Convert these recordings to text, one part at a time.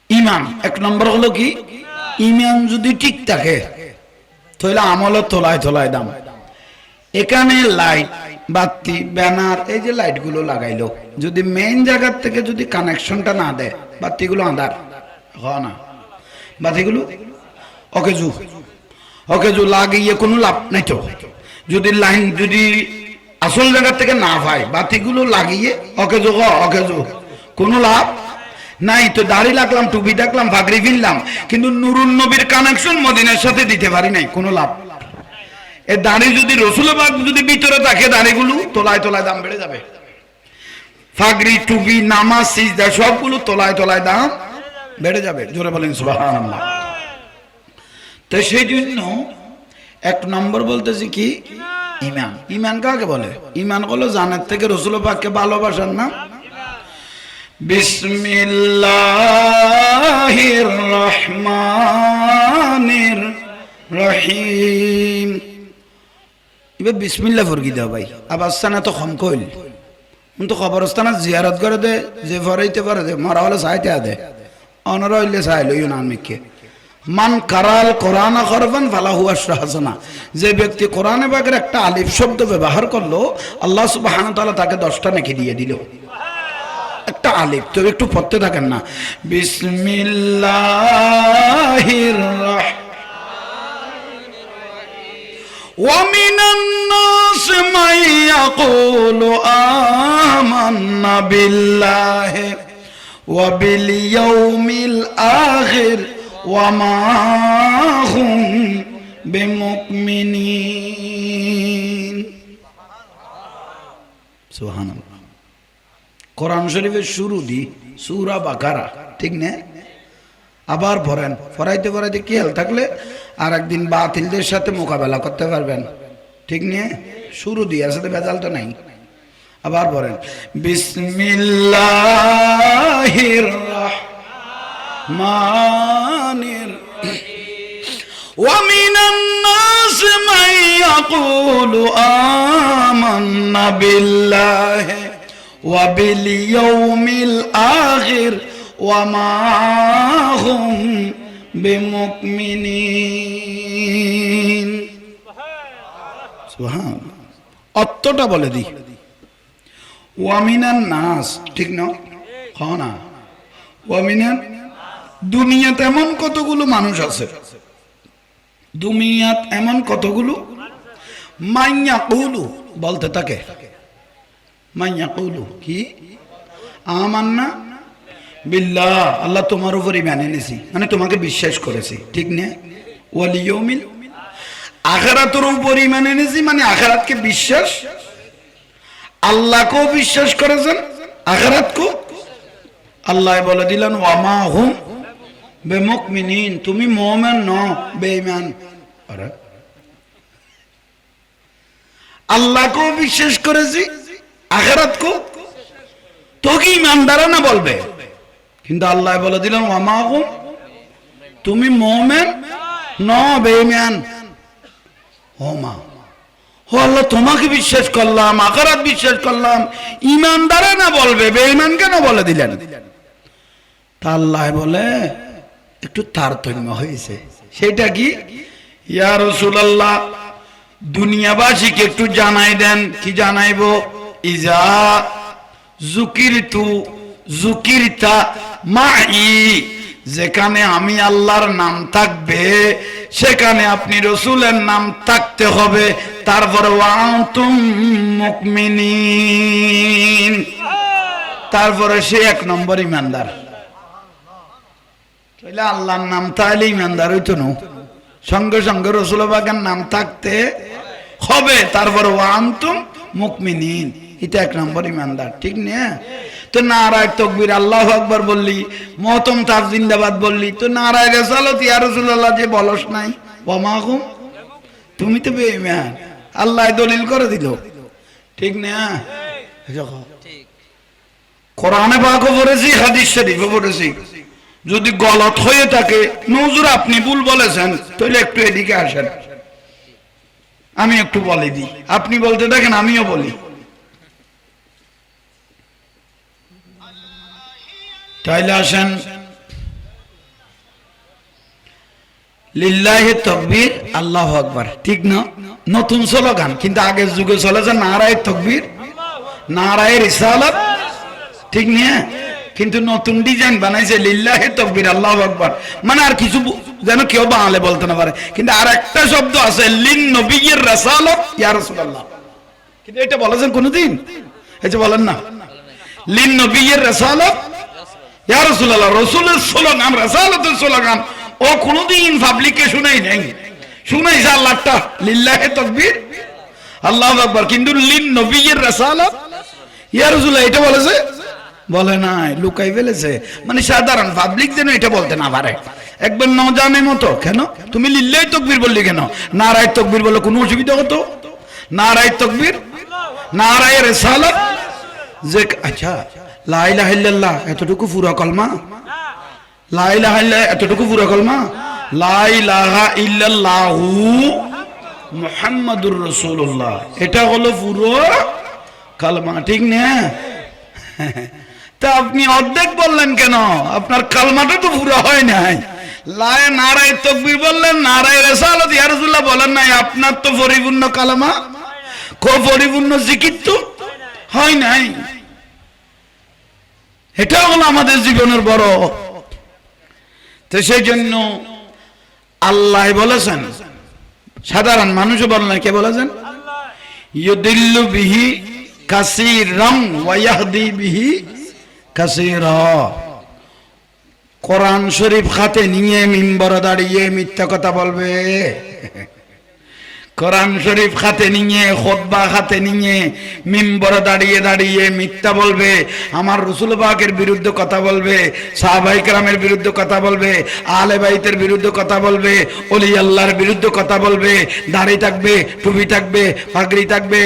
ইমান এক নম্বর হলো কি, ইমান যদি ঠিক থাকে তাহলে আমল তোলায় তোলায় দাম। এখানে লাইট বাতি ব্যানার এই যে লাইট গুলো লাগাইলো, যদি মেইন জায়গার থেকে যদি কানেকশনটা না দেয়, বাতিগুলো আঁধার হয় না, বাতিগুলো অকেজু অকেজু লাগিয়ে কোনো লাভ নাই। তো যদি লাইন যদি আসল জায়গার থেকে না পায়, বাতিগুলো লাগিয়ে অকেজু অকেজু কোনো লাভ নাই। তো দাড়ি লাগলাম, টুপি দেখলাম, পাগড়ি কিনলাম, কিন্তু নুরুন নবীর কানেকশন মদিনার সাথে দিতে পারি নাই, কোনো লাভ। এ দাড়ি যদি রসুলবাগ যদি ভিতরে থাকে, দাড়িগুলো তোলায় তোলায় দাম বেড়ে যাবে। পাগড়ি টুপি নামাজ সিজদা সবগুলো তোলায় তোলায় দাম বেড়ে যাবে। জোরে বলেন সুবহানাল্লাহ। তো সেই জন্য এক নম্বর বলতেছি কি, ইমান। ইমান কাকে বলে? ইমান হলো জানের থেকে রসুল পাককে ভালোবাসার নাম। বিসমিল্লাহির রহমানির রহিম। এবার বিসমিল্লাহ ফরকি দাও ভাই, আবার সানা তো কম কইল তো খবরস্থানে জিয়ারত করে দে, যে ফরাইতে পারে দে, মরা হলে চাইতে দে, অনরা হইলে চাইল ইউনানমিককে। মান কারাল কোরআন করবেন ফালাহু আশরা হাসানা। যে ব্যক্তি কোরআনে পাকের একটা আলিফ শব্দ ব্যবহার করলো, আল্লাহ সুবহানাহু ওয়া তাআলা তাকে 10টা নেকি দিয়ে দিল। একটা আলিফ তো একটু পড়তে থাকেন না, বিসমিল্লাহির রাহমানির রহিম। ওয়া মিনান নাস মান ইয়াকুলু আমান্না বিল্লাহি ওয়া বিল ইয়াউমিল আখির ওয়া মা হুম বিমুমিনিন। সুবহানাল্লাহ। কোরআন শরীফের শুরু দি সূরা বাকারা, ঠিক না? আবার পড়েন, পড়াইতে পড়াইতে খেয়াল থাকলে আর একদিন বাতিলদের সাথে মোকাবেলা করতে পারবেন, ঠিক নিয়ে শুরু দিয়ে সাথে ভেজাল তো নাই। আবার পড়েন, বিসমিল্লাহির রাহমানির ওয়া মিনান নাস মান ইয়াকুলু আমান্না বিল্লাহি ওয়া বিল ইয়াউমিল আখির ওয়া মা হুম বিমুমিনিন। সুবহানাল্লাহ। অর্থটা বলে দি, ওয়া মিনান নাস, ঠিক না? হ্যাঁ না, ওয়া মিনান, দুনিয়াতে এমন কতগুলো মানুষ আছে, দুনিয়াত এমন কতগুলো মান ইয়াকুলু বলতে থাকে, মান ইয়াকুলু কি আমান্না বিল্লাহ, আল্লাহ তোমার উপর ঈমান এনেছি, মানে তোমাকে বিশ্বাস করেছি, ঠিক না? ওয়াল ইয়াউমিল আখিরাতের উপর ঈমান এনেছি, মানে আখিরাতকে বিশ্বাস, আল্লাহকেও বিশ্বাস করেছেন, আখিরাতকেও। আল্লাহ বলে দিলেন ওয়া মা হুম বিমুমিনিন, তুমি মুমিন নও, বেঈমান। আরে আল্লাহকেও বিশ্বাস করেছি, আখিরাতকেও, তো কি ঈমানদার না বলবে? কিন্তু আল্লাহ বলে দিলেন ওয়া মা হুম, তুমি মুমিন নও, বেঈমান। ও মা, ও আল্লাহ তোমাকে বিশ্বাস করলাম, আখিরাত বিশ্বাস করলাম, ঈমানদার না বলবে, বেঈমান কেন বলে দিলেন? তা আল্লাহ বলে একটু তারতম্য হয়েছে। সেটা কি? ইয়া রাসূলুল্লাহ, দুনিয়াবাসীকে একটু জানাই দেন। কি জানাইবো? ইজা যুকিরতু যুকিরতা মাই, যেখানে আমি আল্লাহর নাম থাকবে সেখানে আপনি রসুলের নাম থাকতে হবে। তারপরে ওয়া আনতুম মুমিনিন, তারপরে সে 1 নম্বর ইমানদার। তাহলে আল্লাহর নাম তাহলে ইমানদার হইতো না, সঙ্গে সঙ্গে রসুল পাকের নাম থাকতে হবে। তারপরে ওয়া আনতুম মুমিনিন, এটা 1 নম্বর ইমানদার, ঠিক না? তো নারায়ে তাকবীর আল্লাহু আকবার বললি, মহতম তার জিন্দাবাদ বললি, তো নারায়ে রিসালাত ইয়া রাসূলুল্লাহ যে বলস নাই, ওয়া মা হুম, তুমি তো বেঈমান, আল্লাহ দলিল করে দিল, ঠিক না? ঠিক। কোরআনে পাকও পড়েছি, হাদিস শরীফও পড়েছি। যদি গলত হয়ে থাকে, হুজুর আপনি ভুল বলেছেন, তাহলে একটু এদিকে আসেন, আমি একটু বলে দিই, আপনি বলতে থাকেন, আমিও বলি। তাইলে আসেন, লিল্লাহি তাকবীর আল্লাহু আকবার, ঠিক না? নতুন স্লোগান, কিন্তু আগের যুগে চলেছে নারায়ে তাকবীর নারায়ে রিসালাত, ঠিক না? কিন্তু নতুন ডিজাইন বানাইছে লিল্লাহি তাকবীর আল্লাহু আকবার, মানে আর কিছু যেন কেউ বাংলা বলতে না পারে। কিন্তু আর একটা শব্দ আছে লিন নবিয়্যির রাসালাত ইয়া রাসূলুল্লাহ, কিন্তু এটা বলেছেন কোনদিন? এই যে বলেন না লিন নবিয়্যির রাসালাত ইয়া রাসূলুল্লাহ, রাসূলের স্লোগান রাসালাতের স্লোগান ও কোনদিন পাবলিকে শুনাই নাই। শুনাইছে আল্লাহটা লিল্লাহি তাকবীর আল্লাহু আকবার, কিন্তু লিন নবিয়্যির রাসালাত ইয়া রাসূলুল্লাহ এটা বলেছে? বলে নাই, লুকাই ফেলেছে। মানে সাধারণ পাবলিক যেন এটা বলতে না পারে। একবার ন জানে মতো, কেন তুমি লিল্লাহি তাকবীর বললি কেন? নারায়ে তাকবীর বলে কোনো অসুবিধা হতো? নারায়ে তাকবীর নারায়ে রিসালাত যে, আচ্ছা লা ইলাহা ইল্লাল্লাহ এতটুকু পুরো কলমা? লা ইলাহা ইল্লাল্লাহ এতটুকু পুরো কলমা? লা ইলাহা ইল্লাল্লাহু মুহাম্মাদুর রাসূলুল্লাহ এটা হলো পুরো কলমা, ঠিক না? তা আপনি অর্ধেক বললেন কেন? আপনার কালমাটা তো পুরো হয় নাই। নারায়ে তাকবীর বললেন, নারায়ে রিসালাত ইয়া রাসূলুল্লাহ বলেন নাই। আপনার তো পরিপূর্ণ কালমা, পরিপূর্ণ জিকির তো হয় নাই। এটা হলো আমাদের জীবনের বড়। তো সেই জন্য আল্লাহ বলেছেন, সাধারণ মানুষও বলেন না, কে বলেছেন? ইউদিল্লু বিহি কাসীরাম ওয়া ইয়াহদি বিহি কাসীরা। কোরআন শরীফ হাতে নিয়ে মিম্বরে দাঁড়িয়ে মিথ্যা কথা বলবে, কোরআন শরীফ হাতে নিয়ে খুতবা হাতে নিয়ে মিম্বরে দাঁড়িয়ে দাঁড়িয়ে মিথ্যা বলবে, আমার রাসূল পাকের বিরুদ্ধে কথা বলবে, সাহাবায়ে কেরামের বিরুদ্ধে কথা বলবে, আহলে বাইতের বিরুদ্ধে কথা বলবে, ওলি আল্লাহর বিরুদ্ধে কথা বলবে। দাড়ি থাকবে, টুপি থাকবে, পাগড়ি থাকবে,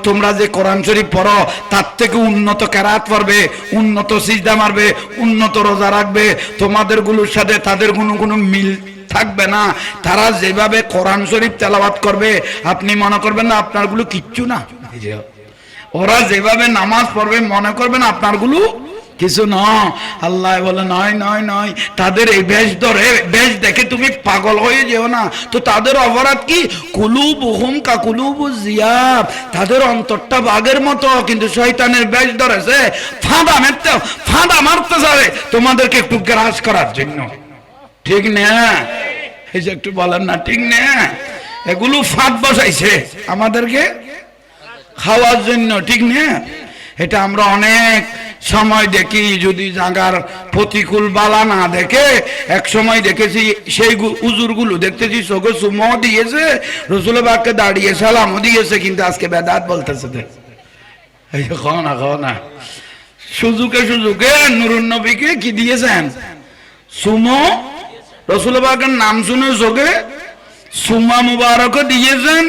তোমরা যে কোরআন শরীফ পড়ো তার থেকে উন্নত কেরাত পড়বে, উন্নত সিজদা মারবে, উন্নত রোজা রাখবে। তোমাদের গুলোর সাথে তাদের কোনো মিল থাকবে না। তারা যেভাবে কোরআন শরীফ তেলাওয়াত করবে আপনি মনে করবেন না আপনারগুলো কিচ্ছু না। ওরা যেভাবে নামাজ পড়বে মনে করবেন আপনারগুলো কিছু না। আল্লাহ বলে নয় নয় নয়, তাদের এই বেশ ধরে বেশ দেখে তুমি পাগল হয়ে যেও না। তো তাদের অপরাধ কি? কুলুবুহুম কাকুলুবুজ জিয়াব, তাদের অন্তরটা বাঘের মতো, কিন্তু শয়তানের বেশ ধরেছে ফাঁদা মারতে চায় তোমাদেরকে একটু গ্রাস করার জন্য, ঠিক না? এই যে একটু বলেন না, ঠিক না? এগুলো ফাঁদ বসাইছে আমাদেরকে খাওয়ার জন্য, ঠিক না? এটা আমরা অনেক সময় দেখি, যদি জাগার প্রতিকূল বালা না দেখে এক সময় দেখেছি সেই হুজুরগুলো দেখতেছি চোখে চুমো দিয়েছে, রাসূল পাককে দাঁড়িয়ে সালামও দিয়েছে, কিন্তু আজকে বেদাত বলতেছে। এই যে খাও না সুজুকে নুরুন নবীকে কি দিয়েছেন? সুমো। রাসূল পাকের নাম শুনে চোখে সুমা মুবারক দিয়েছেন,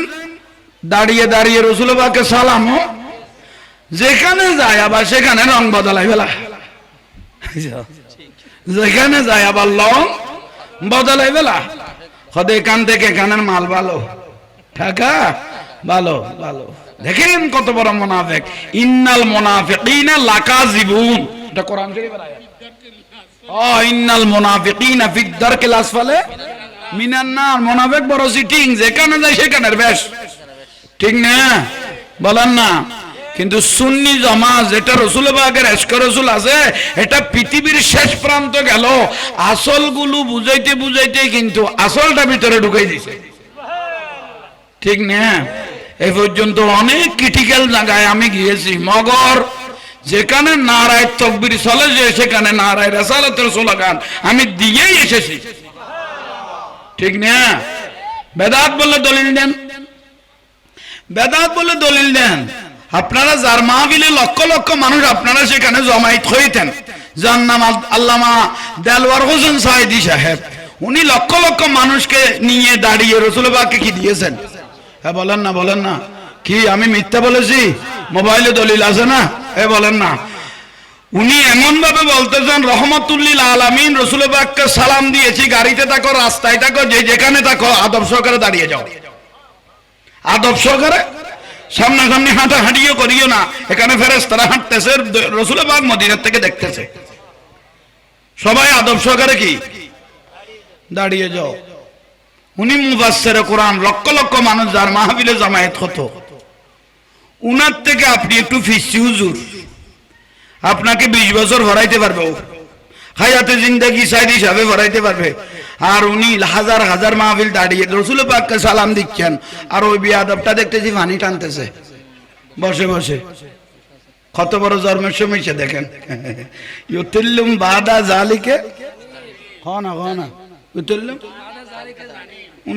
দাঁড়িয়ে দাঁড়িয়ে রাসূল পাককে সালামও, যেখানে যায় আবার সেখানে রং বদলাই ফেলা, যেখানে যায় আবার রং বদলাই ফেলা। হদে এখান থেকে এখানের মাল ভালো, টাকা ভালো ভালো। দেখেন কত বড় মুনাফিক। ইন্নাল মুনাফিকিনা লাকাযিবুন, এটা কোরআন শরীফের আয়াত। ইন্নাল মুনাফিকিনা ফিদ দারকিল আসফালে মিনান নার, মুনাফিক বড় চিটিং, যেখানে যায় সেখানের বেশ, ঠিক না? বলেন না? কিন্তু সুন্নি জামাত যেটা রাসূল পাকের ইশক রাসূল আছে, এটা পৃথিবীর শেষ প্রান্ত গেল, আসলগুলো বুঝাইতে বুঝাইতে কিন্তু আসলটা ভিতরে ঢুকাই দিছে, ঠিক না? এই পর্যন্ত অনেক ক্রিটিক্যাল জায়গায় আমি গিয়েছি, মগর যেখানে নারায়ে তাকবীর চলে যে সেখানে নারায়ে রিসালাতের স্লোগান আমি দিয়েই এসেছি, ঠিক না? বেদাত বলে দলিল দেন, বেদাত বলে দলিল দেন। আপনারা যার মাহফিলে লক্ষ লক্ষ মানুষ আপনারা সেখানে জমায়েত হইতেন, যার নাম আল্লামা দেলওয়ার হোসেন সাইদি সাহেব, উনি লক্ষ লক্ষ মানুষকে নিয়ে দাঁড়িয়ে রাসূল পাককে কি দিয়েছেন? হ্যাঁ বলেন না, বলেন না। কি আমি মিথ্যা বলেছি? মোবাইলে দলিল আছে না? বলেন না। উনি এমন ভাবে বলতেছেন রহমাতুল লিল আলামিন, রাসূল পাককে সালাম দিয়েছি, গাড়িতে থাকো, রাস্তায় থাকো, যেখানে থাকো আদব সহকারে দাঁড়িয়ে যাও, আদব সহকারে। সামনাসামনি হাঁটাহাঁটিও করিও না, এখানে ফেরেশতারা হাঁটতেছে, রাসূল পাক মদিনা থেকে দেখতেছে, সবাই আদব সহকারে কি দাঁড়িয়ে যাও। উনি মুফাসসিরে কোরআন, লক্ষ লক্ষ মানুষ যার মাহফিলে জামায়াত হতো, উনার থেকে আপনি একটু ফিসি হুজুর, আপনাকে 20 বছর ভরাইতে পারবে, হায়াতে জিন্দেগি সাইদ হিসাবে ভরাইতে পারবে। আর উনি হাজার হাজার মাহফিল দাঁড়িয়ে রাসূল পাককে সালাম দিচ্ছেন, আর ওই বিয়াদবটা দেখতেছি পানি টানতেছে বসে বসে। কত বড় জন্মের সমস্যা দেখেন। ইউতিল্লুম বাদা জালিকে হনা হনা ইউতিল্লুম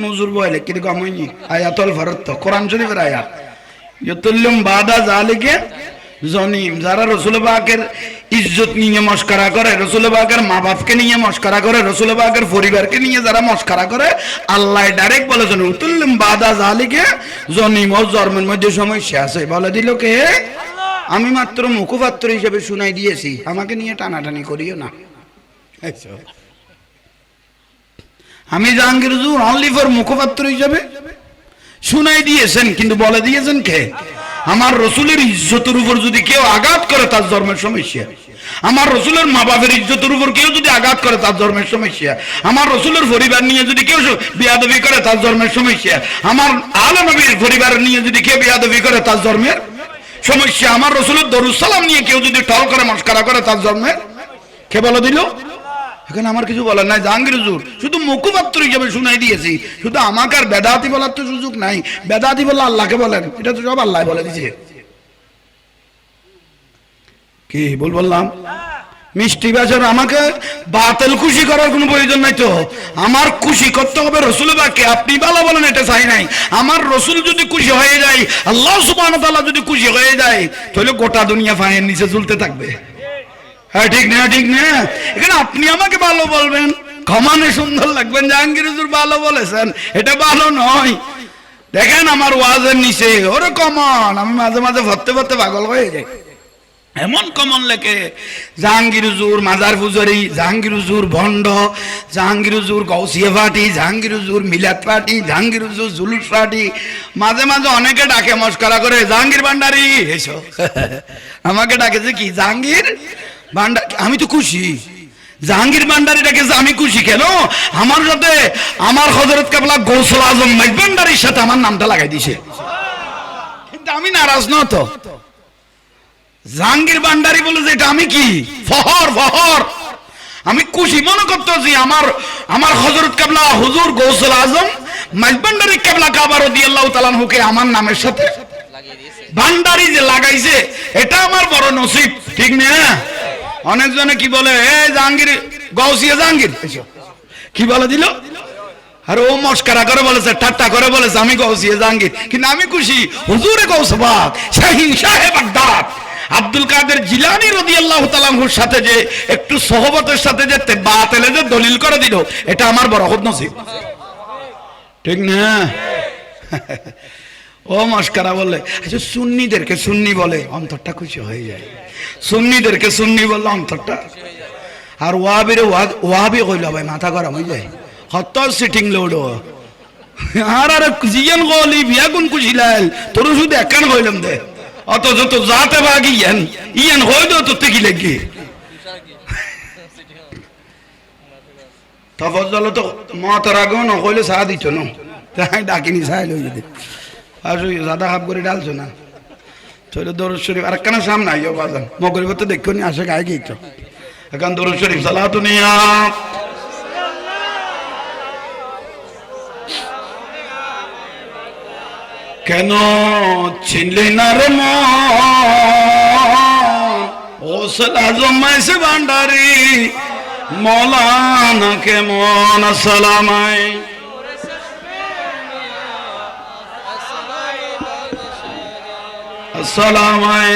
হুজুর বলে কি রকম হয়নি আয়াতুল ফরত তো কোরআন শরীফের আয়াত। ইউতিল্লুম বাদা জালিকে জনিম, যারা রাসূল পাকের ইজ্জত নিয়ে মস্করা করে, রাসূল পাকের মা বাপকে নিয়ে মস্করা করে, রাসূল পাকের পরিবারকে নিয়ে যারা মস্করা করে, আল্লাহ ডাইরেক্ট বলেছেন ইউতিল্লুম বাদা জালিকে জনিম, ও জন্মের মধ্যে সমস্যা আছে। বলে দিল কে? আমি মাত্র মুখপাত্র হিসেবে শুনাই দিয়েছি, আমাকে নিয়ে টানাটানি করিও না। আমি জাহাঙ্গীর হুজুর অনলি ফর মুখপাত্র হিসেবে শুনাই দিয়েছেন, কিন্তু বলে দিয়েছেন কে? আমার রসুলের ইজ্জতের উপর যদি কেউ আঘাত করে তার জন্মের সমস্যা, আমার রসুলের মা বাপের ইজ্জতের উপর কেউ যদি আঘাত করে তার জন্মের সমস্যা, আমার রসুলের পরিবার নিয়ে যদি কেউ বেয়াদবি করে তার জন্মের সমস্যা, আমার আলে নবীর পরিবার নিয়ে যদি কেউ বেয়াদবি করে তার জন্মের সমস্যা, আমার রসুলের দরুদ সালাম নিয়ে কেউ যদি টল করে মস্করা করে তার জন্মের। কে বলে দিল? এখানে আমার কিছু বলার নাই, জাহাঙ্গীর হুজুর শুধু মুখপাত্র হিসেবে শুনাই দিয়েছি, শুধু আমাকে আর বেদাতি বলার তো সুযোগ নাই। বেদাতি বললে আল্লাহকে বলেন, এটা তো সব আল্লাহ বলে দিয়েছে। কি বললাম? মিষ্টি বাজার আমাকে বাতিল খুশি করার কোনো প্রয়োজন নাই তো, আমার খুশি করতে হবে রসুল পাককে। আপনি ভালো বলেন এটা চাই নাই, আমার রসুল যদি খুশি হয়ে যায়, আল্লাহ সুবহানাহু ওয়া তাআলা যদি খুশি হয়ে যায়, তাহলে গোটা দুনিয়া পায়ের নিচে ঝুলতে থাকবে। হ্যাঁ ঠিক না? ঠিক না? এখানে আপনি আমাকে ভালো বলবেন, ক্ষমানে সুন্দর লাগবেন, জাহাঙ্গীর হুজুর ভালো বলেছেন, এটা ভালো নয়। দেখেন আমার ওয়াজের নিচে ওরে কমন, আমি মাঝে মাঝে ভরতে ভরতে পাগল হয়ে যাই। এমন কমন লেখে জাহাঙ্গীর হুজুর মাজার পূজারি, জাহাঙ্গীর হুজুর ভণ্ড, জাহাঙ্গীর হুজুর গৌসিয়া পার্টি, জাহাঙ্গীর হুজুর মিলাদ পার্টি, জাহাঙ্গীর হুজুর জুলুস পার্টি। মাঝে মাঝে অনেকে ডাকে মস্করা করে, জাহাঙ্গীর ভান্ডারি এসো। আমাকে ডাকেছে কি জাহাঙ্গীর ভান্ডার, আমি তো খুশি। জাহাঙ্গীর ভান্ডারি ডাকেছে, আমি খুশি কেন? আমার সাথে আমার হযরত কেবলা গৌসুল আজম মাইজ ভান্ডারির সাথে আমার নামটা লাগাই দিছে, কিন্তু আমি নারাজ না তো। জাহাঙ্গীর ভান্ডারি বলে যে এটা আমি কি ফহর ফহর, আমি খুশি মনে করতেছি। আমার হযরত কেবলা হুজুর গৌসুল আজম মাইজ ভান্ডারি কেবলা কাবা রাদিয়াল্লাহু তাআলা আনহুকে আমার নামের সাথে ভান্ডারি যে লাগাইছে, এটা আমার বড় নসিব, ঠিক না? অনেকজনে কি বলে, এই জাহাঙ্গীর গৌসিয়া জাহাঙ্গীর কি বলে দিল, আর ও মস্করা করে বলেছে, ঠাট্টা করে বলেছে আমি গৌসিয়া জাহাঙ্গীর, কিন্তু আমি খুশি হুজুরে গৌসবাগ শাহীন শাহে বাগদাদ আব্দুল কাদের জিলানী রাদিয়াল্লাহু তাআলা আনহুর সাথে যে একটু সহবতের সাথে যে বাতিলে যে দলিল করে দিল, এটা আমার বড় নসিব, ঠিক না? ও মস্করা বলে, আচ্ছা সুন্নিদেরকে সুন্নি বলে অন্তরটা খুশি হয়ে যায়, সুন্নিদেরকে সুন্নি বললে অন্তরটা। আর ওয়াহাবিরে ওয়াহাবি কইল ভাই মাথা গরম হয়ে যায়, হত সিটিং লোড। আর আর জিয়ান গলি বিয়াগুন কুশিলাল তোর শুধু একান কইলাম দে, অত যত জাতে বাগি ইয়ান হই দো তো কি লাগি তফজ্জল তো মাতার আগে না কইলে সা দিত না, তাই ডাকিনি সাইল হই যদি আর জাদা হাফ করে ডালছো না। তাহলে দরুদ শরীফ আর কেন সামনে আইও বাজান মগরিব তো দেখো নি আসে গায়ে গিয়েছ, এখন দরুদ শরীফ সালাতু নিয়া কেন চিনলি না রে গৌসুল আজম মাইজ ভান্ডারি মৌলানা কেমন আসসালামাই আসসালামাই।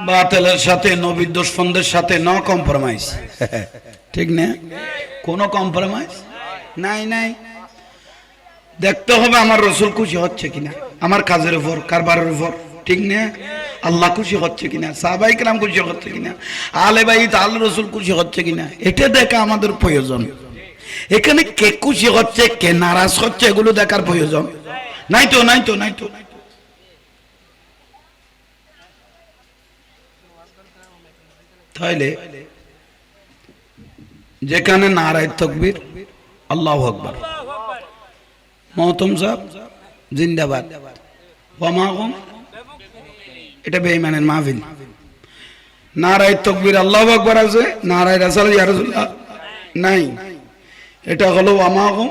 বাতিলের সাথে নবীর দুশমনদের সাথে নো কম্প্রোমাইজ, ঠিক না? কোনো কম্প্রোমাইজ নাই নাই। দেখতে হবে আমার রসুল খুশি হচ্ছে কিনা আমার কাজের উপর, কারবারের উপর, ঠিক না? আল্লাহ খুশি হচ্ছে কিনা, সাহাবায়ে কেরাম খুশি হচ্ছে কিনা, আলে বাইত আল রসুল খুশি হচ্ছে কিনা, এটা দেখা আমাদের প্রয়োজন। এখানে কে খুশি হচ্ছে কে নারাজ হচ্ছে এগুলো দেখার প্রয়োজন নাই তো, নাই তো, নাই তো। তাইলে যেখানে নারায়ে তাকবীর, আল্লাহু আকবার, মহতম সাহেব জিন্দাবাদ, ওয়ামাহুম, এটা বেঈমানের মাহফিল। নারায়ে তাকবীর আল্লাহু আকবার আছে, নারায়ে রাসালাত ইয়া রাসূলুল্লাহ নাই। এটা হলো ওয়ামাহুম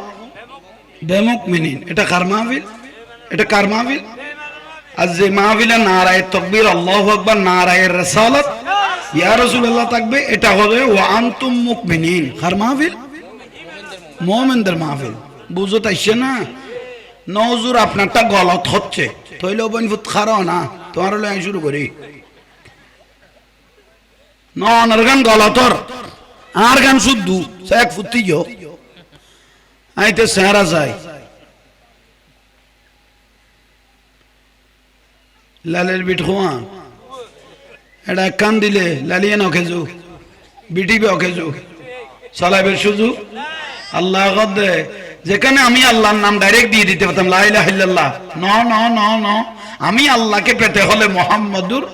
বেমুমিনিন। এটা কার মাহফিল? এটা কার মাহফিল? আর যে মাহফিলে নারায়ে তাকবীর আল্লাহু আকবার, নারায়ে রাসালাত ইয়া রাসূলুল্লাহ থাকবে, এটা হবে ওয়া আনতুম মুমিনিন। কার মাহফিল? মুমিনদের মাহফিল। বুঝো তাইছে না? নজর আপনারটা গলত হচ্ছে, তইলে বইন ফুট খারাও না, তোমার লই শুরু করি। ননের গান গলতর, আর গান শুদ্ধ, এক ফুটি যো আইতে সেহারা যায়। লালের বিট খোয়া এটা কান দিলে লালিয়ে নখেজু, বিটিবে অখেজু, সালাবের সুযোগ আল্লাহ দে। যেখানে আমি আল্লাহর নাম ডাইরেক্ট দিয়ে দিতে পারতাম, লা ইলাহা ইল্লাল্লাহ, ন ন ন ন, আমি আল্লাহকে পেতে হলে মুহাম্মাদুর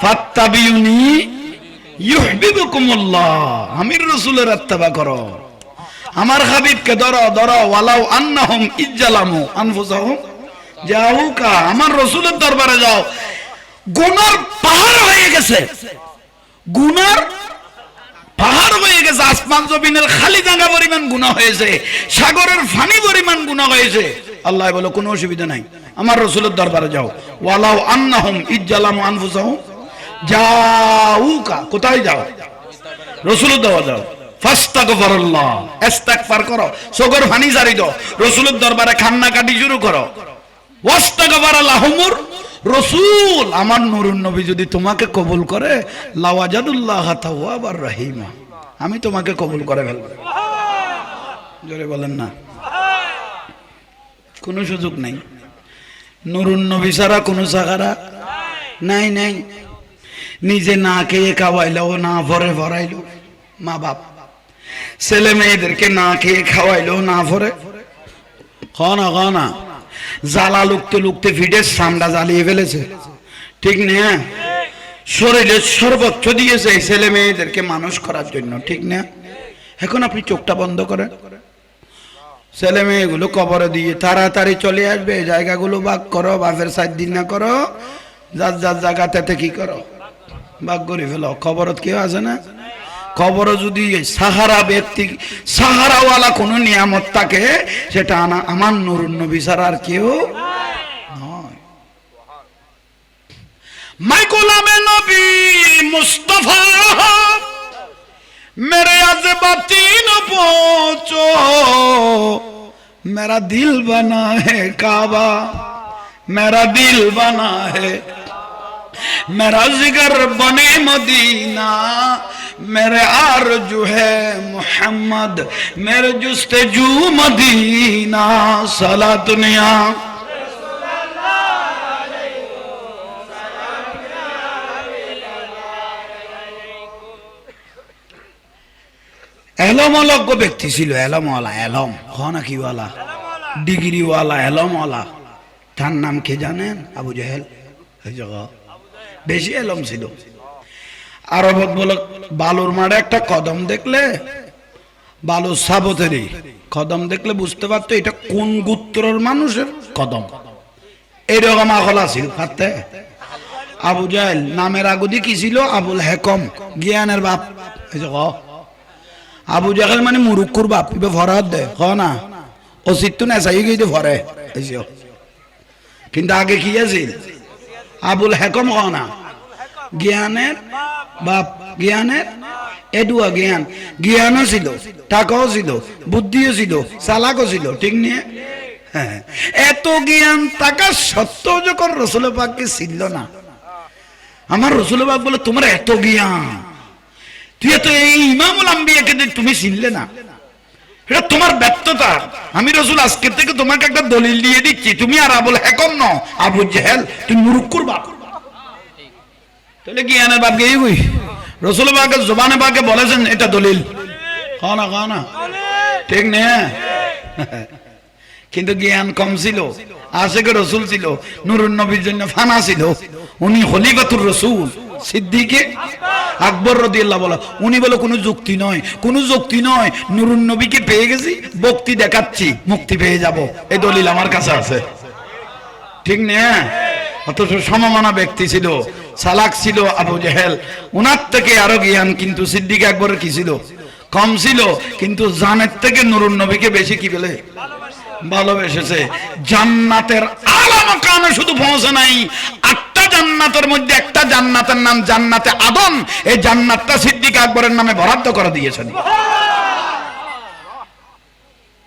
ফাত্তাবিউনি ইউহিব্বুকুমুল্লাহ, আমির রাসূলের ইত্তেবা করো, আমার হাবিবকে ধরো ধরো, ওয়ালাউ আন্নাহুম ইজ্জালামু আনফুসাহুম জাউকা, আমার রাসূলের দরবারে যাও। গুনার পাহাড় হয়ে গেছে, গুনার পাহাড় হয়ে গেছে, আসমান জমিনের খালি জায়গা পরিমাণ গুনাহ হয়েছে, সাগরের পানি পরিমাণ গুনাহ হয়েছে। আল্লাহ বলে কোনো অসুবিধা নাই, আমার রাসূলের দরবারে যাও। ওয়ালাউ আন্নাহুম ইজ্জালামু আনফুসাহুম জাউকা, কোথায় যাও? রাসূলের দরবারে যাও। ফাস্তাগফিরুল্লাহ, ইস্তিগফার করো, সগর পানি জারি দাও, রাসূলের দরবারে কান্নাকাটি শুরু করো। ওয়াস্তাগফার লাহুমুর রাসূল, আমার নূরুন নবী যদি তোমাকে কবুল করে, লাওয়াজাদুল্লাহ তাওয়াবার রহিমা, আমি তোমাকে কবুল করে ফেলব। জোরে বলেন না, কোনো সুযোগ নাই। নূরুন নবী ছাড়া কোনো সাহারা নাই নাই। নিজে না খেয়ে খাওয়াইলো, না ভরে ভরাইলো, মা বাপ ছেলে মেয়েদেরকে না খেয়ে খাওয়াইলো, না ভরে খানা খানা, জ্বালা লুকতে লুকতে ফিডের সামটা জ্বালিয়ে ফেলেছে, ঠিক না? শরীরের সর্বোচ্চ দিয়েছে এই ছেলে মেয়েদেরকে মানুষ করার জন্য, ঠিক না? এখন আপনি চোখটা বন্ধ করেন, ছেলে মেয়েগুলো কবরে দিয়ে তাড়াতাড়ি চলে আসবে, জায়গাগুলো ভাগ করো, বাপের সাইড দিন না করো, যার যার জায়গাতে কি করো ভাগ করে ফেলো। খবরত কেউ আছে না? খবর যদি সাহারা ব্যক্তি, সাহারাওয়ালা কোন নিয়ামত থাকে, সেটা আমার নূরুন নবী ছাড়া আর কেউ নয়। मैं गुलाम नबी मुस्तफा, मेरे अज़बाती न पहुंचो, मेरा दिल बना है काबा, मेरा दिल बना है, मेरा जिगर बने मदीना, मेरे आरज़ू है मोहम्मद, मेरे जुस्तेजू मदीना, सला दुनिया এলমলজ্ঞ ব্যক্তি ছিল, এলমওয়ালা, এলম হনা কিওয়ালা, ডিগ্রিওয়ালা, এলমওয়ালা। তার নাম কে জানেন? আবু জেহেল। বেশি এলম ছিল। আরবত বলে বালুর মাঠে একটা কদম দেখলে, বালুর সাবতেরই কদম দেখলে বুঝতে পারতো এটা কোন গোত্রের মানুষের কদম। এইরকম আকলা ছিল পারতে। আবু জেহেল নামের আগুদি কি ছিল? আবুল হেকম, জ্ঞানের বাপ। আবু জেহেল মানে মুরুক্কুর বাপ, ফরাত দে না অচিত্ত না চাই গিয়ে ফরে। কিন্তু আগে কি আছিল? আবুল হেকম না, জ্ঞানের বাপ, জ্ঞানের এডুয়া জ্ঞান, জ্ঞানও ছিল, টাকাও ছিল, বুদ্ধিও ছিল, চালাকও ছিল, ঠিক নিয়ে। হ্যাঁ, এত জ্ঞান টাকা সত্ত্বেও যখন রসুল পাককে ছিল না, আমার রসুল পাক বলে তোমার এত জ্ঞান, তুই তো এই ইমামুল আম্বিয়াকে তুমি চিনলে না, এটা তোমার ব্যর্থতা। আমি রসুল আজকে থেকে তোমাকে একটা দলিল দিয়ে দিচ্ছি, তুমি আর আবুল হেকম নও, আবু জেহেল, তুমি মুরুক্কুর বাপ। তাহলে জ্ঞানের বাপ গিয়ে বই রসুল পাকের জবানে পাকে বলেছেন এটা দলিল, খানা খানা, ঠিক না? কিন্তু জ্ঞান কম ছিল, আশেকে রসুল ছিল, নূরুন নবীর জন্য ফানা ছিল, উনি খলিফাতুর রসুল, সিদ্দিকে আকবর রাদিয়াল্লাহু বলে, উনি বলে কোনো যুক্তি নয়, কোনো যুক্তি নয়, নুরুন নবীকে পেয়ে গেছি, ভক্তি দেখাচ্ছি, মুক্তি পেয়ে যাব, এই দলিল আমার কাছে আছে। ঠিক না? অথচ সমমানা ব্যক্তি ছিল, সালাক ছিল আবু জেহেল, উনার থেকে আরো জ্ঞান, কিন্তু সিদ্দিক আকবরের কি ছিল? কম ছিল, কিন্তু জানের থেকে নুরুন নবীকে বেশি কি বলে ভালোবেসেছে। জান্নাতের আলা মাকামে শুধু পৌঁছে নাই, আটটা জান্নাতের মধ্যে একটা জান্নাতের নাম জান্নাতে আদম, এই জান্নাতটা সিদ্দিক আকবরের নামে বরাদ্দ করে দিয়েছেন।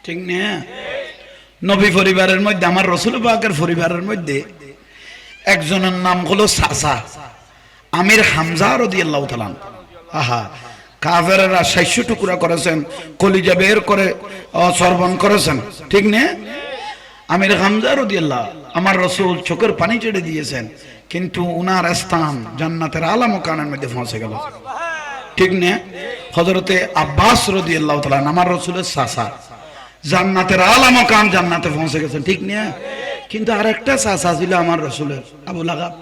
ঠিক না? নবী পরিবারের মধ্যে, আমার রাসূল পাকের পরিবারের মধ্যে একজনের নাম হলো চাচা আমির হামজা রাদিয়াল্লাহু তাআলা। আহা, কাফেররা ৬০০ টুকরা করেছেন, কলিজা বের করে সরবন করেছেন। ঠিক না? আমির হামজা রাদিয়াল্লাহু, আমার রাসূল চোখের পানি ছেড়ে দিয়েছেন, কিন্তু উনার স্থান জান্নাতের আলা মাকানের মধ্যে পৌঁছে গেল। ঠিক না? হযরতে আব্বাস রাদিয়াল্লাহু তাআলা, আমার রাসূলের চাচা, জান্নাতের আলা মাকান, জান্নাতে পৌঁছে গেছেন। ঠিক না? কিন্তু আরেকটা চাচা ছিল আমার রাসূলের, আবু লাহাব।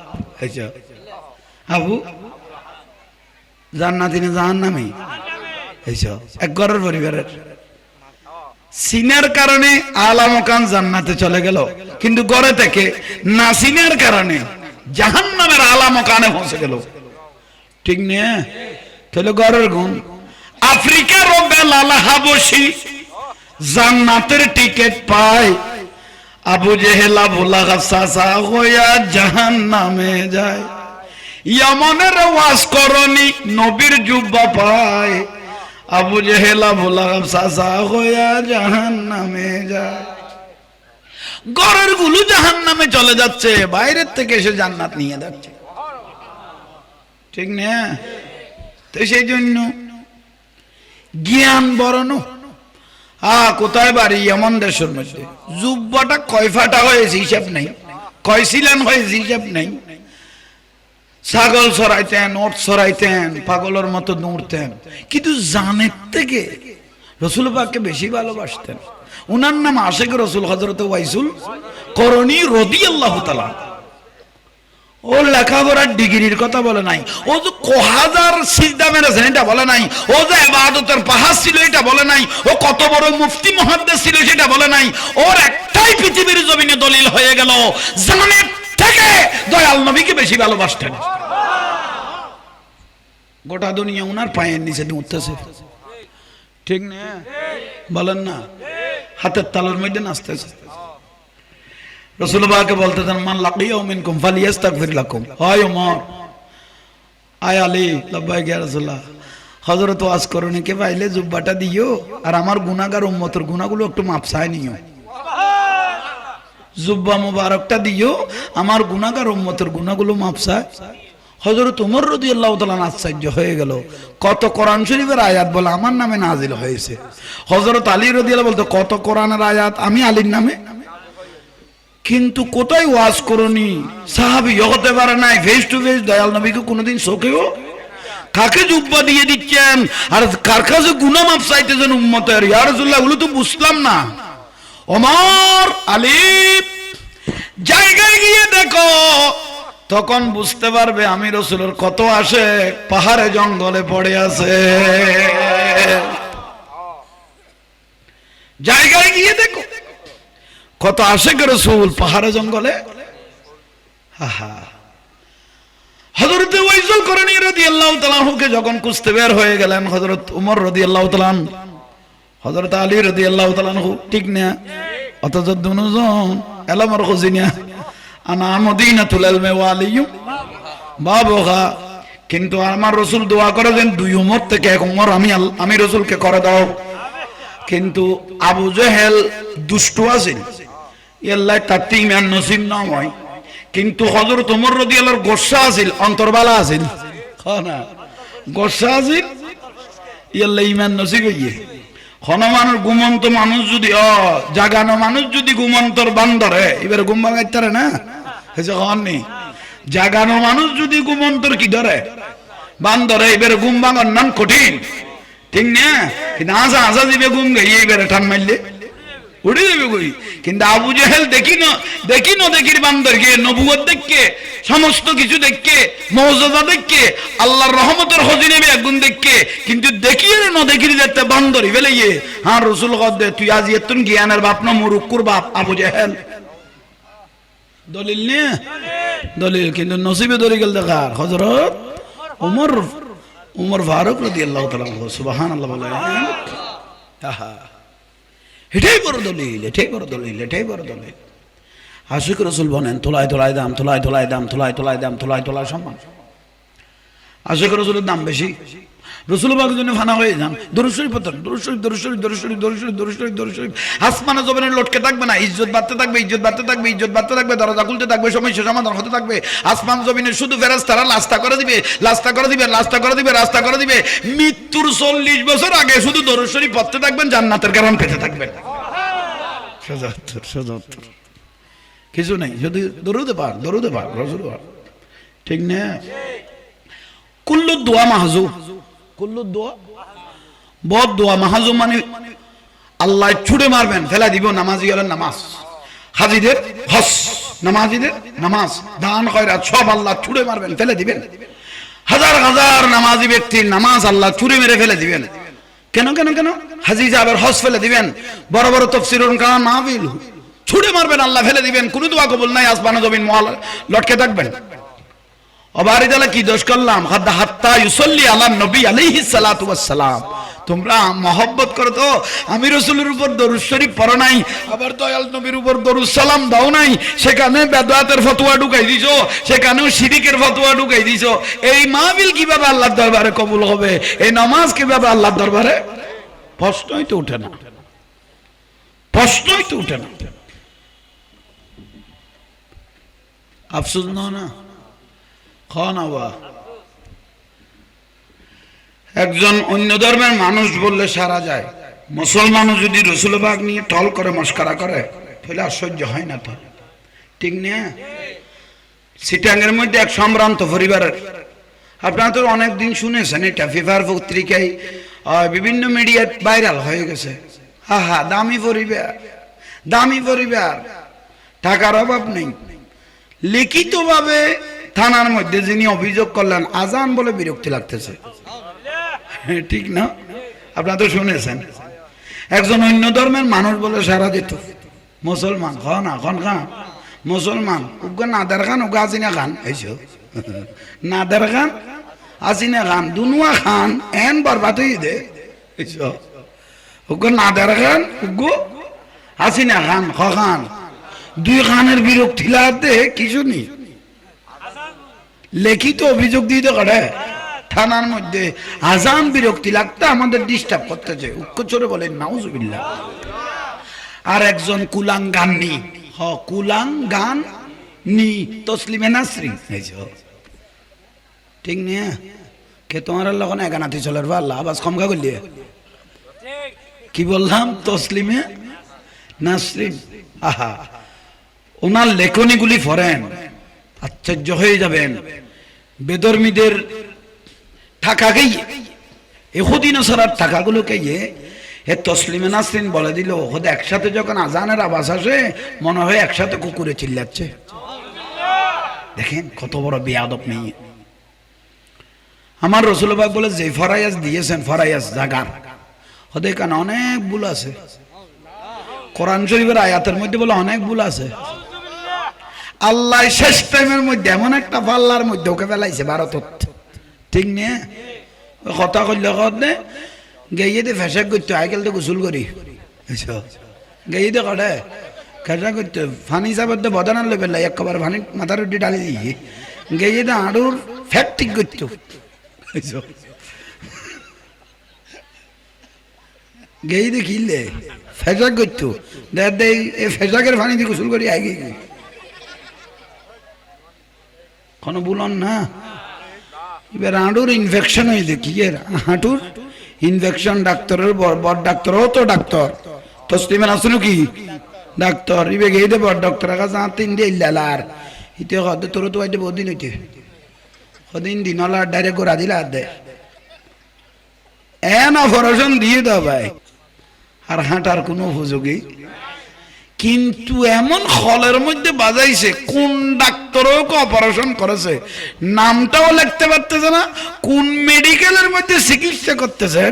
আবু জান্নাতি না জাহান্নামী? এক ঘরের পরিবারের, সিনার কারণে আলা মাকান জান্নাতে চলে গেল, কিন্তু ঘরে থেকে না সিনার কারণে জাহান্নামের আলা মাকানে পৌঁছে গেল। ঠিক না? তাহলে ঘরের গুণ। আফ্রিকার বেলাল হাবশী জান্নাতের টিকিট পায়, আবু জেহেল আবু লাহাব চাচা হইয়া জাহান্নামে যায়। ইয়ামানের ওয়াজ করনি নবীর জুব্বা পায়, আবু জেহেল আবু লাহাব চাচা হইয়া জাহান্নামে যায়। ঘরের গুলো জাহান্নামে চলে যাচ্ছে, বাইরের থেকে এসে জান্নাত নিয়ে যাচ্ছে। ঠিক না? তো সেই জন্য জ্ঞান বরণ। কোথায় বাড়ি? এমন দেশের মধ্যে জুব্বাটা কয় ফাটা হয়েছে হিসাব নেই, কয় সিলান হয়েছে হিসাব নেই। ছাগল ছড়াইতেন, ওট ছড়াইতেন, পাগলের মতো দৌড়তেন, কিন্তু জানের থেকে রাসূল পাককে বেশি ভালোবাসতেন। উনার নাম আশিক রাসূল হযরত ওয়াইসুল করণী রাদিয়াল্লাহু তাআলা। ও লেখাপড়ার ডিগ্রির কথা বলে নাই, ও যে কোহাজার সিজদা মেরেছেন এটা বলে নাই, ও যে ইবাদতের পাহাড় ছিল এটা বলে নাই, ও কত বড় মুফতি মুহাদ্দিস ছিল সেটা বলে নাই। ওর একটাই পৃথিবীর জমিনে দলিল হয়ে গেল, জানের থেকে দয়াল নবীকে বেশি ভালোবাসতেন। গোটা দুনিয়া উনার পায়ের নিচে উঠতেছে। ঠিক না? বলেন না? হাতের তালুর মধ্যে নাচতেছে। রাসূল পাককে বলতেছেন, মান লাকিয়া মিনকুম ফালিয়াস্তাগফির লাকুম। হয় ওমর, আয় আলী, লাব্বাইক ইয়া রাসূলুল্লাহ, হযরত ওয়াজ করণীকে পাইলে জুব্বাটা দিও, আর আমার গুনাহগার উম্মতের গুনাহগুলো একটু মাপ চাই নিও। জুব্বা মুবারকটা দিও, আমার গুনাহগার উম্মতের গুনাহগুলো মাপ চাই। হযরত ওমর রাদিয়াল্লাহু তাআলা আশ্চর্য হয়ে গেল, কত কোরআন শরীফের আয়াত বলে আমার নামে নাজিল হয়েছে। হযরত আলী রাদিয়াল্লাহু বলতে, কত কোরআনের আয়াত আমি আলীর নামে, কিন্তু কোথায় ওয়াজ করনি সাহাবী হতে পারে নাই, ফেস টু ফেস দয়াল নবীকে কোনোদিন চোখেও, কাকে জুব্বা দিয়ে দিচ্ছেন আর কার কাছে গুনাহ মাপ চাইতেছেন উম্মতের? ইয়া রাসূলুল্লাহ, এগুলো তো বুঝলাম না। ওমর, আলী, জায়গায় গিয়ে দেখো, তখন বুঝতে পারবে আমি রাসূলের কত আসে পাহাড়ে জঙ্গলে পড়ে আছে। জায়গায় গিয়ে দেখো কত আশিক রাসূল পাহাড়ে জঙ্গলে। হযরত ওয়াইসুল করণী রাদিয়াল্লাহু তাআলা কে যখন খুঁজতে বের হয়ে গেলেন হযরত ওমর রাদিয়াল্লাহু তাআলা, হযরত আলী রাদিয়াল্লাহু তাআলা, ঠিক না? অথচ দুজন এলামর খুঁজিনা আনা মদিনাতুল ইলমি ওয়া আলিয়্যু বাবুহা। কিন্তু আমার রাসূল দোয়া করেছেন, দুই উমর থেকে এক উমর আমি রাসূলকে করে দাও। কিন্তু আবু জেহেল দুষ্ট আছিল, আল্লাহ তাতে ইমান নসিব না হয়। কিন্তু হযরত ওমর রাদিয়াল্লাহু গোসা আছিল, অন্তরবালা আছিল, না গোসা আছিল, আল্লাহ ইমান নসিব হইয়ে। হনুমানের ঘুমন্ত মানুষ যদি জাগানো মানুষ যদি ঘুমন্তর বান্দরে এবার ঘুম ভাঙাইতারে না, হেসে হননি। জাগানো মানুষ যদি ঘুমন্তর কি ধরে বান্দরে এবার ঘুম ভাঙার নাম কঠিন। ঠিক না? কিন্তু আসা আসা দিবে ঘুম গিয়ে এবারে ঠান মারলে উড়ে যাবে কই। কিন্তু আবু জেহেল দেখি না দেখির বান্দর গিয়ে নবুয়ত দেখকে, সমস্ত কিছু দেখকে, মৌজুদা দেখকে, আল্লাহর রহমতের খজিনেবে একগুণ দেখকে, কিন্তু দেখিয়ে না দেখির যেতে বান্দরই ফেলে গিয়ে হ্যাঁ রসুল কদ্দে তুই আজ এতুন জ্ঞানের বাপ না মুরুক্কুর বাপ আবু জেহেল। দলিল নিয়ে দলিল, কিন্তু নসিবে ধরে গেল দেখার হযরত উমর ফারুক রাদিয়াল্লাহু তাআলা সুবহানাল্লাহ বলেন। আহা, এটাই বড় দলিল, এটাই বড় দলিল, এটাই বড় দলিল। আশিক রসুল বলেন তোলায় তোলায় দাম, তোলায় তোলায় দাম, তোলায় তোলায় দাম, তোলায় তোলায় সম্মান। আশিক রসুলের দাম বেশি, রসুল পাকের জন্য ফানা হয়ে যান। দরুদ শরীফ পড়তেন, দরুদ শরীফ, দরুদ শরীফ, দরুদ শরীফ, দরুদ শরীফ, দরুদ শরীফ, দরুদ শরীফ। আসমানে জমিনে লটকে থাকবে না, ইজ্জত বাড়তে থাকবে, ইজ্জত বাড়তে থাকবে, ইজ্জত বাড়তে থাকবে, দরজা খুলতে থাকবে, সমস্যা সমাধান হতে থাকবে। আসমান জমিনে শুধু ফেরেশতারা লাস্তা করে দিবে, লাস্তা করে দিবে, লাস্তা করে দিবে, রাস্তা করে দিবে। মৃত্যুর 40 বছর আগে শুধু দরুদ শরীফ পড়তে থাকবেন, জান্নাতের কারণ পেতে থাকবেন। কিছু নেই, যদি দরুদে পাক, দরুদে পাক, রসুল পাক, ঠিক না? কুল্লু দোয়া মাহজু, কুল্লু দোয়া বহুত দোয়া মাহজু, মানে আল্লাহ ছুড়ে মারবেন, ফেলা দিব। নামাজি হলেন নামাজ, হাজিদের হস, নামাজিদের নামাজ, দান খয়রাত সব আল্লাহ ছুড়ে মারবেন, ফেলে দিবেন। হাজার হাজার নামাজি ব্যক্তির নামাজ আল্লাহ ছুড়ে মেরে ফেলে দিবেন। কেন কেন কেন? হাজি সাহেবের হজ ফেলে দিবেন, বড় বড় তাফসীরুল কালাম মাহফিল ছুড়ে মারবেন, আল্লাহ ফেলে দিবেন। কোন দোয়া কবুল নাই, আসমানে জমিন মহল লটকে থাকবেন। অবারিদালা কি দোষ করলাম? হাত্তা ইউসাল্লি আলা নবী আলাইহিস সালাতু ওয়াস সালাম। তোমরা মহব্বত করো তো, আমি রাসূলের উপর দরুদ শরীফ পড়ো নাই, আবার দয়াল নবীর উপর দরুদ সালাম দাও নাই, সেখানে বেদাতের ফতোয়া ঢুকাই দিছো, সেখানেও শিরকের ফতোয়া ঢুকাই দিছো। এই মাহফিল কিভাবে আল্লাহর দরবারে কবুল হবে? এই নামাজ কিভাবে আল্লাহর দরবারে? প্রশ্নই তো ওঠে না, প্রশ্নই তো ওঠে না। আফসোস না খানাওয়া একজন অন্য ধর্মের মানুষ বললে সারা যায়, মুসলমানও যদি রসুল পাক নিয়ে টল করে মস্করা করে তাহলে আশ্চর্য হয় না তো, ঠিক না? সিটাঙ্গের মধ্যে এক সম্ভ্রান্ত পরিবারের, আপনারা তো অনেকদিন শুনেছেন, এটা ফিফার পত্রিকায় বিভিন্ন মিডিয়ায় ভাইরাল হয়ে গেছে। হা দামি পরিবার, দামি পরিবার, টাকার অভাব নেই। লিখিতভাবে থানার মধ্যে যিনি অভিযোগ করলেন, আজান বলে বিরক্তি লাগতেছে, ঠিক না? আপনারা তো শুনেছেন। একজন অন্য ধর্মের মানুষ বলে সারা দিত, মুসলমান খন খান মুসলমান, উগা নাদের খান, উগা আজিনা খান, এইসো নাদের খান আজিনা খান দুনুয়া খান এন বরবাদ হয়ে দে, এইসো উগা নাদের খান, উগো আজিনা খান, খান দুই খানের বিরক্তি লাগতে কিছু নেই। লিখিত অভিযোগ দিয়ে করে থানার মধ্যে, আজান বিরক্তি লাগতে আমাদের ডিস্টার্ব করতেছে, উচ্চরে বলেন নাউজুবিল্লাহ। আর একজন কুলাঙ্গান নি, কুলাঙ্গান নি তসলিমে নাসরিন, ঠিক নিয়ে কে তোমার লখন এগানাতি চলার বা আল্লাহ আবাস কমকা করলি, কি বললাম? তসলিমে নাসরিন। আহা, ওনার লেখনীগুলি পড়েন, আশ্চর্য হয়ে যাবেন। বেদর্মীদের টাকাকেই, এহুদি নসারার টাকাগুলোকে এ তসলিমে নাসরিন বলে দিল, ওদের একসাথে যখন আজানের আওয়াজ আসে মনে হয় একসাথে কুকুরে চিল্লাচ্ছে। দেখেন কত বড় বেয়াদব নেই। আমার রাসূল পাক বলে যে ফরায়াজ দিয়েছেন, ফরায়াজ জাগার, ওদের কানে অনেক ভুল আছে। কোরআন শরীফের আয়াতের মধ্যে বলে অনেক ভুল আছে। আল্লাহ শেষ টাইমের মধ্যে এমন একটা পাল্লার মধ্যে ওকে ফেলাইছে ভারতত, ঠিক না? কথা কইলে কত গেয়ে দিয়ে ফেসাক করতো, আইকাল তো গোসল করি গেয়ে দিয়ে কটে খেসা করতো, ফানি চাপের তো বদান আনলে পেলাই একবার ফানি মাথার উঠে ডালি দিয়ে গেয়ে দিয়ে আড়ুর ফ্যাট ঠিক করতো, গেয়ে দিয়ে কিনলে ফেসাক করতো, দেখ এই ফেসাকের ফানি দিয়ে গোসল করি আগে কোনো বলন না। এবার হাঁটুর ইনফেকশন হয়েছে, কি এর হাঁটুর ইনফেকশন, ডাক্তারের বড় ডাক্তারও তো ডাক্তার, তসলিমে নাসরিন কি ডাক্তার, ইবে গিয়ে দে বড় ডাক্তারের কাছে 3 দিয়ে ইল্লালার ইতে হতে তোর তো আইতে বহুদিন হইতে কদিন দিন হলা ডাইরেক্ট গোড়া দিলা দে এন অপারেশন দিয়ে দাও ভাই। আর হাঁটার কোনো উপযোগী কিন্তু এমন হলের মধ্যে বাজাইছে, কোন ডাক্তারও অপারেশন করেছে নামটাও লিখতে পারতেছে না, কোন মেডিকেলের মধ্যে চিকিৎসা করতেছে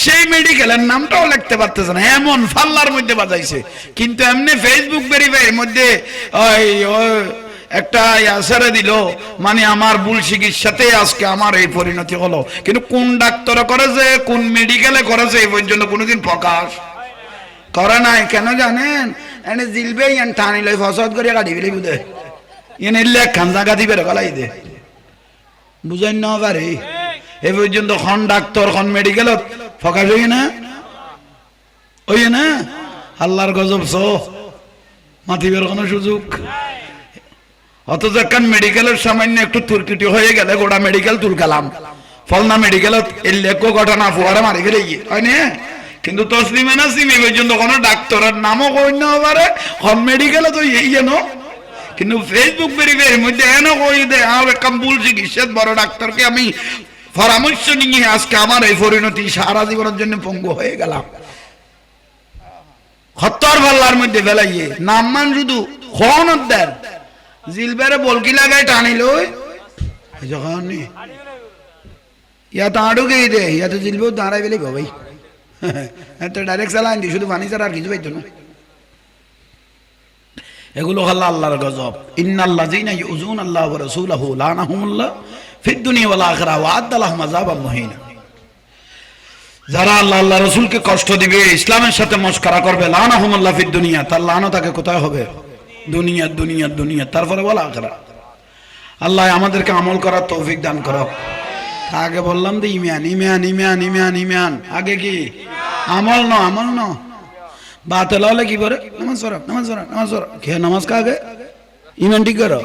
সেই মেডিকেলের নামটাও লিখতে পারতেছে না, এমন ফাল্লার মধ্যে বাজাইছে। কিন্তু এমনি ফেসবুক ভেরিফাইয়ের মধ্যে একটা ছেড়ে দিল, মানে আমার ভুল চিকিৎসাতে আজকে আমার এই পরিণতি হলো। কিন্তু কোন ডাক্তারে করেছে, কোন মেডিকেলে করেছে এই পর্যন্ত কোনোদিন প্রকাশ করে নাই। কেন জানেন? এনে জিলবে ইয়ান টানি লই ফসদ করে গাড়ি বিলে বুঝে এনে লেখ খান্দা গাদি বের গলাই দে, বুঝেন না পারে। এই পর্যন্ত খন ডাক্তার খন মেডিকেলত ফকাশ হই না, ওই না আল্লাহর গজব সো মাতিবের কোনো সুযোগ। অথচ একখান মেডিকেলের সামান্য একটু তুর্কিটি হয়ে গেলে গোটা মেডিকেল তুলকালাম, ফলনা মেডিকেলত এই লেখো ঘটনা ফুয়ারে মারি ফেলে গিয়ে হয় না। কিন্তু তসলিমে নাসিম এই পর্যন্ত কোনো ডাক্তারের নামও কই না পারে, হন মেডিকেলে তো এই যেন। কিন্তু ফেসবুক ভেরিফাইয়ের মধ্যে এন কই দে আর একদম ভুল চিকিৎসা, বড় ডাক্তারকে আমি পরামর্শ নিয়ে আজকে আমার এই পরিণতি, সারা জীবনের জন্য পঙ্গু হয়ে গেলাম। হত্যার পাল্লার মধ্যে ফেলাইয়ে নামমান শুধু খন দেন জিলবেরে বলকি লাগাই টানিল যখন ইয়া তো আড়ু গিয়ে দে, ইয়া তো জিলবেও দাঁড়াই বেলে ভাই তো ডাইরেক্ট চালান দি, শুধু পানি ছাড়া আর কিছু পাইতো না। এগুলো হলো আল্লাহর গজব। ইন্নাল্লাযীনা ইউযুনাল্লাহা ওয়া রাসূলাহু লানাহুমুল্লাহ ফিদ দুনিয়া ওয়াল আখিরাহ ওয়া আ'আদ্দা লাহুম আযাবাম মুহিনা। যারা আল্লাহ আল্লাহ রাসূলকে কষ্ট দিবে, ইসলামের সাথে মশকরা করবে, লানাহুমুল্লাহ ফিদ দুনিয়া, তার লানত তাকে কোথায় হবে? দুনিয়া দুনিয়া দুনিয়া, তারপরে ওয়াল আখিরাহ। আল্লাহ আমাদেরকে আমল করার তৌফিক দান করো। আগে বললাম যে ইমান ইমান ইমান ইমান ইমান, আগে কি আমল ন, আমল ন বাতিল হলে কি করে? নামাজ পড়ো নামাজ পড়ো নামাজ পড়ো, খেয়ে নামাজ কাগে ইমান ঠিক করো।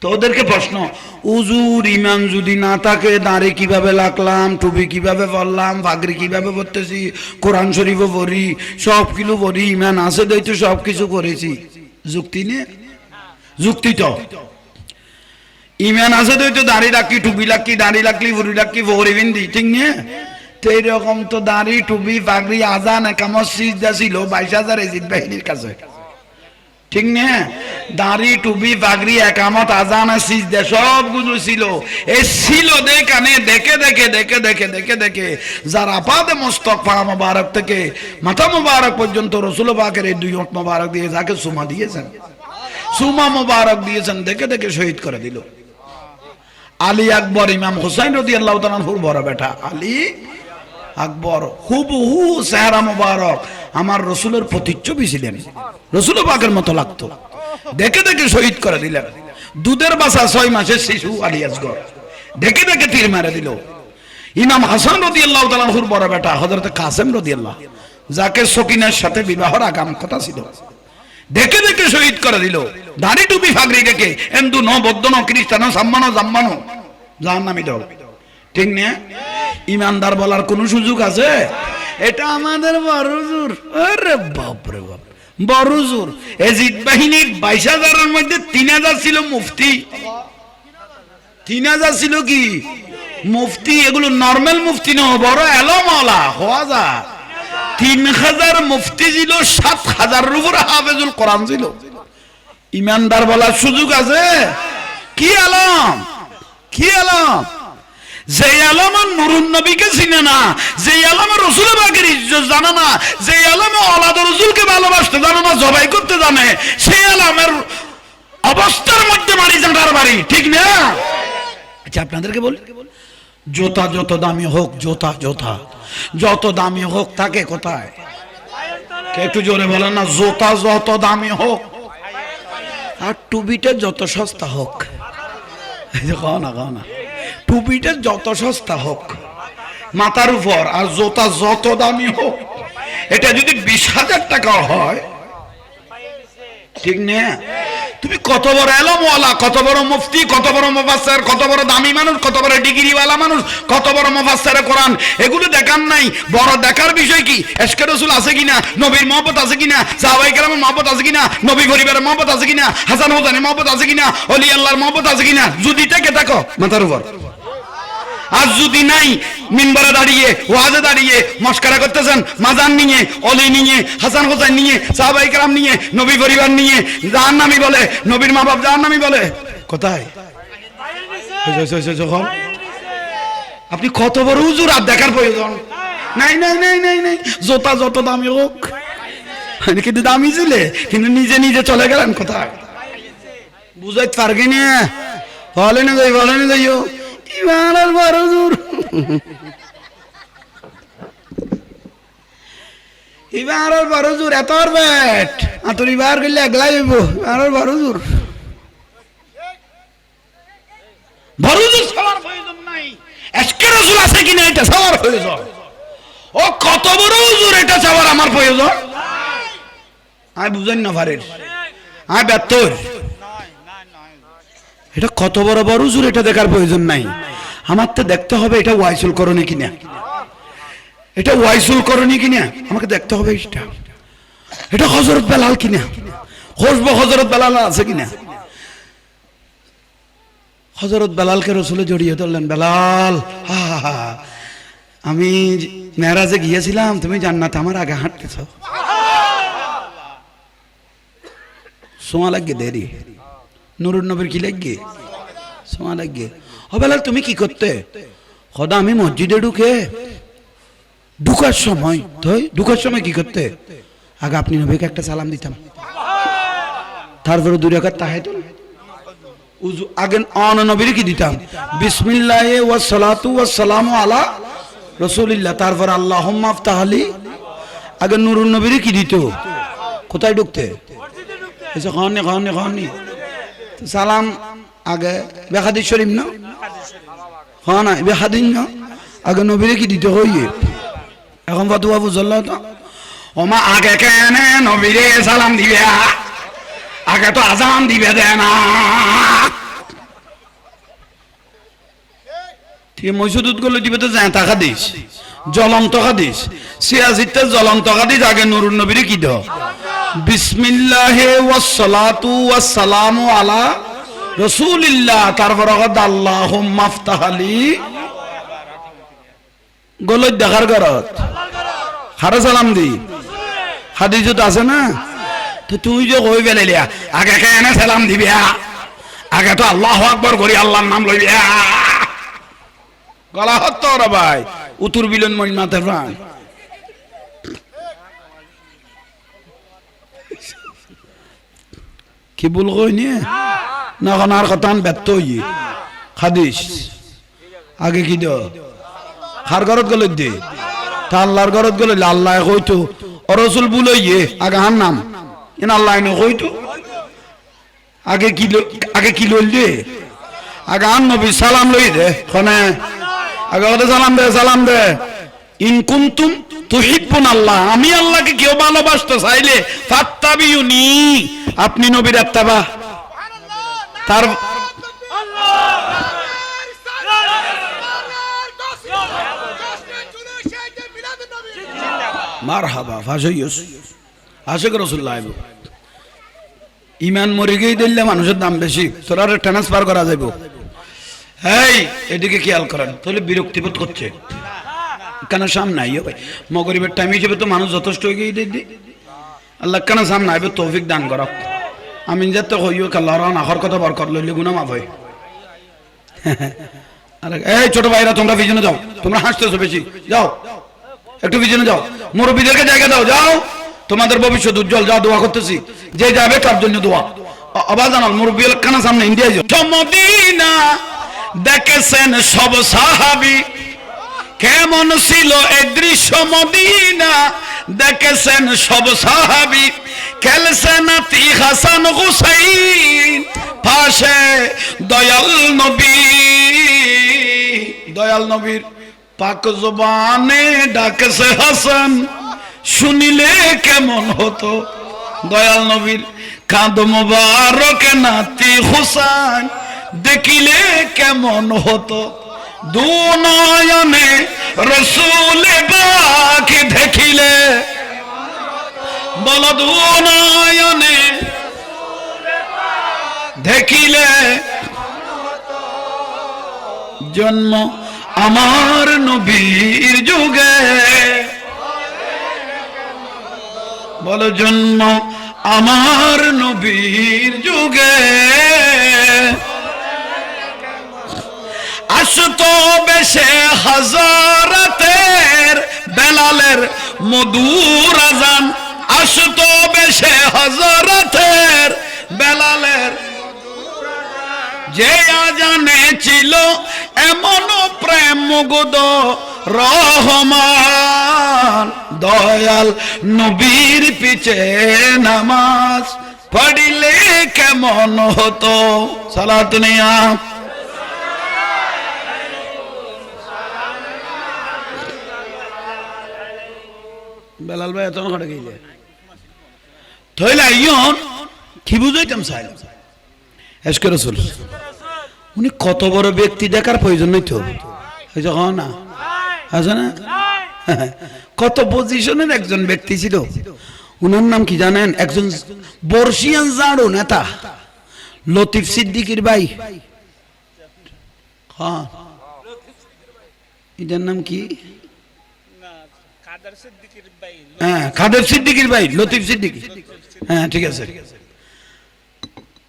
তো ওদেরকে প্রশ্ন, উজুর ইমান যদি না থাকে দাঁড়ি কিভাবে লাগলাম, টুপি কিভাবে পড়লাম, পাগড়ি কিভাবে পড়তেছি, কোরআন শরীফও পড়ি, সব কিছু পড়ি, ইমান আছে দেই তো সব কিছু করেছি, যুক্তি নে? যুক্তি তো ইমান আছে তো দাড়ি রাখি, টুপি রাখি, দাড়ি রাখলি, ভুড়ি রাখি, ভরি বিন্দি, ঠিক না? তো এইরকম তো দাড়ি টুপি পাগড়ি আজান একামত সিজদা ছিল 22,000 এজিদ বাহিনীর কাছে, ঠিক না? দাড়ি টুপি পাগড়ি একামত আজান সিজদা সবগুলো ছিল। এই ছিল দেখানে দেখে দেখে দেখে দেখে দেখে দেখে যার আপাদে মস্তক পা মোবারক থেকে মাথা মোবারক পর্যন্ত রসুল পাকের এই 2 ওঁট মোবারক দিয়ে যাকে সুমা দিয়েছেন, সুমা মোবারক দিয়েছেন, দেখে দেখে শহীদ করে দিল। আলী আকবর ইমাম হুসাইন রাদিয়াল্লাহু তাআলা আনহুর বড় বেটা আলী আকবর, হুবহু চেহারা মোবারক আমার রসুলের প্রতিচ্ছবি ছিলেন, রসুল পাকের মতো লাগতো, দেখে দেখে শহীদ করে দিলেন। দুধের বাসা 6 মাসের শিশু আলী আসগর দেখে দেখে তীর মেরে দিল। ইমাম হাসান রাদিয়াল্লাহু তাআলা আনহুর বড় বেটা হযরত কাসেম রাদিয়াল্লাহু, যাকে সকিনার সাথে বিবাহর আগাম কথা ছিল, দেখে দেখে শহীদ করে দিল। দাড়ি টুপি ফাগড়ি রেখে হিন্দু ন বৌদ্ধ ন খ্রিস্টান সাম্মানো জাম্মানো জাহান্নামী দল, ঠিক না? ইমানদার বলার কোন সুযোগ আছে? এটা আমাদের বড় জোর। আরে বাপ রে বাপ, বড় জোর। এজিদ বাহিনীর 22,000-এর মধ্যে 3,000 ছিল মুফতি, 3,000 ছিল কি মুফতি। এগুলো নরমাল মুফতি না, বড় এলমওয়ালা হওয়া যায়। 3,000 মুফতি ছিল, 7,000-এর উপরে হাফেজুল কোরআন ছিল। ইমানদার বলার সুযোগ আছে? কি আলম, কি আলম? যে আলম নুরুন নবীকে চিনে না, যে আলম রাসূল পাকের ইজ্জত জানে না, যে আলম আওলাদ রাসূলকে ভালোবাসতে জানে না, জবাই করতে জানে, সেই আলমের অবস্থার মধ্যে মারি জানার বাড়ি, ঠিক না? আচ্ছা আপনাদেরকে বলি, জোতা যত দামি হোক, জোতা জোতা যত দামি হোক থাকে কোথায়? একটু জোরে বলেন না। জোতা যত দামি হোক আর টুপিটা যত সস্তা হোক, খাও না খাও না, টুপিটা যত সস্তা হোক মাথার উপর, আর জোতা যত দামি হোক, এটা যদি 20,000 টাকা হয়, ঠিক না? তুমি কত বড় এলমওয়ালা, কত বড় মুফতি, কত বড় মুফাসসির, কত বড় দামি মানুষ, কত বড় ডিগ্রিওয়ালা মানুষ, কত বড় মুফাসসির কোরআন, এগুলো দেখার নাই। বড় দেখার বিষয় কি ইশকে রাসূল আছে কিনা, নবীর মহব্বত আছে কিনা, সাহাবায়ে কেরামের মহব্বত আছে কিনা, নবী পরিবারের মহব্বত আছে কিনা, হাসান হোসেনের মহব্বত আছে কিনা, ওলি আল্লাহর মহব্বত আছে কিনা। যদি থেকে থাকো মাথার উপর, আর যদি নাই মিম্বরে দাঁড়িয়ে ওয়াজে দাঁড়িয়ে মস্করা করতেছেন মাজার নিয়ে অলি নিয়ে হাসান হোসেন নিয়ে সাহাবায়ে কেরাম নিয়ে নবী পরিবার নিয়ে জাহান্নামী বলে নবীর মা বাপ জাহান্নামী বলে কোথায় আপনি কত বড় হুজুর আর দেখার প্রয়োজন নাই নাই নাই নাই নাই জোতা যত দামি হোক কিন্তু দামি ছিল কিন্তু নিজে নিজে চলে গেলেন কোথায় বুঝাইতে পারবি না বলে না যাইও ইমান আর বড় হুজুর এবার আর বড় হুজুর এত আর বেট আতর এবার গেলে একলাই হইব আর বড় হুজুর বড় হুজুর সবার প্রয়োজন নাই আজকে রাসূল আছে কিনা এটা সবার প্রয়োজন ও কত বড় হুজুর এটা সবার আমার প্রয়োজন আমি বুঝেন না পারেন আমি ব্যর্থর এটা কত বড় বড় হুজুর এটা দেখার প্রয়োজন নাই আমার তো দেখতে হবে এটা ওয়াইসুল করণী কিনা এটা ওয়াইসুল করণী কিনা আমাকে দেখতে হবে এটা হযরত বেলাল কিনা খুশবু হযরত বেলাল আছে কিনা হযরত বেলালকে রাসূলে জড়িয়ে ধরলেন বেলাল আমি মেরাজে গিয়েছিলাম তুমি জান্নাতে আমার আগে হাঁটতেছ সোয়া লাগে দেরি নুরুন নবীর কি লাগে সোয়া লাগে ও বেলাল তুমি কি করতে খোদা আমি মসজিদে ঢুকার সময় কি করতে আগে আপনি নবীকে একটা সালাম দিতাম তারপরে 2 রাকাত তাহিয়াতুল উযু আগে অন নবীর কি দিতাম বিসমিল্লাহ ওয়া সালাতু ওয়া সালামু আলা রাসূলিল্লাহ তারপর আল্লাহুম্মা আফতাহলি আগে নুরুন নবীর কি দিত কোথায় ঢুকতে এসে খানি সালাম আগে বেহাদিস শরীফ না হ্যাঁ না বেহাদিন না আগে নবীর কি দিতে হইয়ে এখন ফাতুয়া বুঝলো তো ওমা আগে কেন নবীরে সালাম দিবে আগে তো আজান দিবে দেয় না ঠিক মসজিদ গুলো দিবে তো যায় টাকা দিস জ্বলন্ত হাদিস সিয়াজিতে জ্বলন্ত হাদিস আগে নুরুন নবীরে কি দাও বিসমিল্লাহি ওয়াস সালাতু ওয়াস সালামু আলা রাসূলিল্লাহ তারপর আল্লাহুম্মা আফতাহলি গলত দেখার গরত হারে সালাম দি হাদিস তো আছে না তো তুই যে কই বেলাইলিয়া আগে কেন সালাম দিবি আগে তো আল্লাহু আকবার করি আল্লাহর নাম লইবি গলা হতো রে ভাই উত্তর বিলন মই মাথার প্রাণ কি বল কইনি না কোনার কথান ব্যর্থ হই হাদিস আগে কি দাও হার গরত গলে দে তা আল্লাহর গরত গলে আল্লাহ কইতো রাসূল বুলাইয়ে আগে হার নাম ইন আল্লাহ নে কইতো আগে কি লইল দে আগে আন নবী সালাম লই দে কোনে আগে ওদের সালাম দে ইন কুনতুম তুহিব্বুন আল্লাহ আমি আল্লাহকে কেউ ভালোবাসতে চাইলে ফাত্তাবিউনি আপনি নবীর ইত্তেবা তার মারহাবা ফাজাইয়ুস আশিক রাসূলুল্লাহ ঈমান মরে গিয়ে দিলে মানুষের দাম বেশি তোরা ট্রান্সফার করা যাবে এই এদিকে খেয়াল করেন তাহলে বিরক্তিবোধ করছে কেন সামনে আইও ভাই মগরিবের টাইম হিসেবে তো মানুষ যথেষ্ট হয়ে গিয়ে দিদি আল্লাহ কেন সামনে আইবে তৌফিক দান করো আমি যাতে হইও আল্লাহ রান আখর কথা বার কর লইলে গুনাহ মাফ হয় আরে এই ছোট ভাইরা তোমরা পিছনে যাও তোমরা হাসতেছো বেশি যাও একটু পিছনে যাও মুরব্বিদেরকে জায়গা দাও যাও তোমাদের ভবিষ্যৎ উজ্জ্বল যাও দোয়া করতেছি যে যাবে তার জন্য দোয়া আবার জানাল মুরব্বি কানা সামনে ইন্ডিয়া যাও মদিনা দেখেছেন সব সাহাবী কেমন ছিল এই দৃশ্য মদিনা দেখেছেন সব সাহাবী খেলছে নাতি হাসান হুসাইন পাশে দয়াল নবীর পাক জবানে ডাকছে হাসান শুনিলে কেমন হতো দয়াল নবীর কাঁদ মোবারক নাতি হুসাইন দেখিলে কেমন হতো দু নয়নে রাসূল পাক দেখিলে বল দু নয়নে দেখিলে জন্ম আমার নবীর যুগে, বলো জন্ম আমার নবীর যুগে, আসতো বেশে হাজারাতের বেলালের মধুর আজান, আসতো বেশে হাজারাতের বেলালের, যে আজানে ছিল এমন প্রেম মুগ্ধ রহমান, দয়াল নবীর পিছে নামাজ পড়িলে কেমন হতো। সালাত নিয়া বেলাল ভাই এত ঘটে গেলে থইলা ইয়ন কি বুঝাইতাম চাই এসকে রসুল উনি কত বড় ব্যক্তি দেখার প্রয়োজন নেই তো, না আছে না, কত পজিশনের একজন ব্যক্তি ছিল। উনার নাম কি জানেন? একজন বর্ষিয়ান জাড়ো নেতা, লতিফ সিদ্দিকীর ভাই। হ্যাঁ এটার নাম কি? হ্যাঁ কাদের সিদ্দিকীর ভাই, লতিফ সিদ্দিকী। হ্যাঁ ঠিক আছে,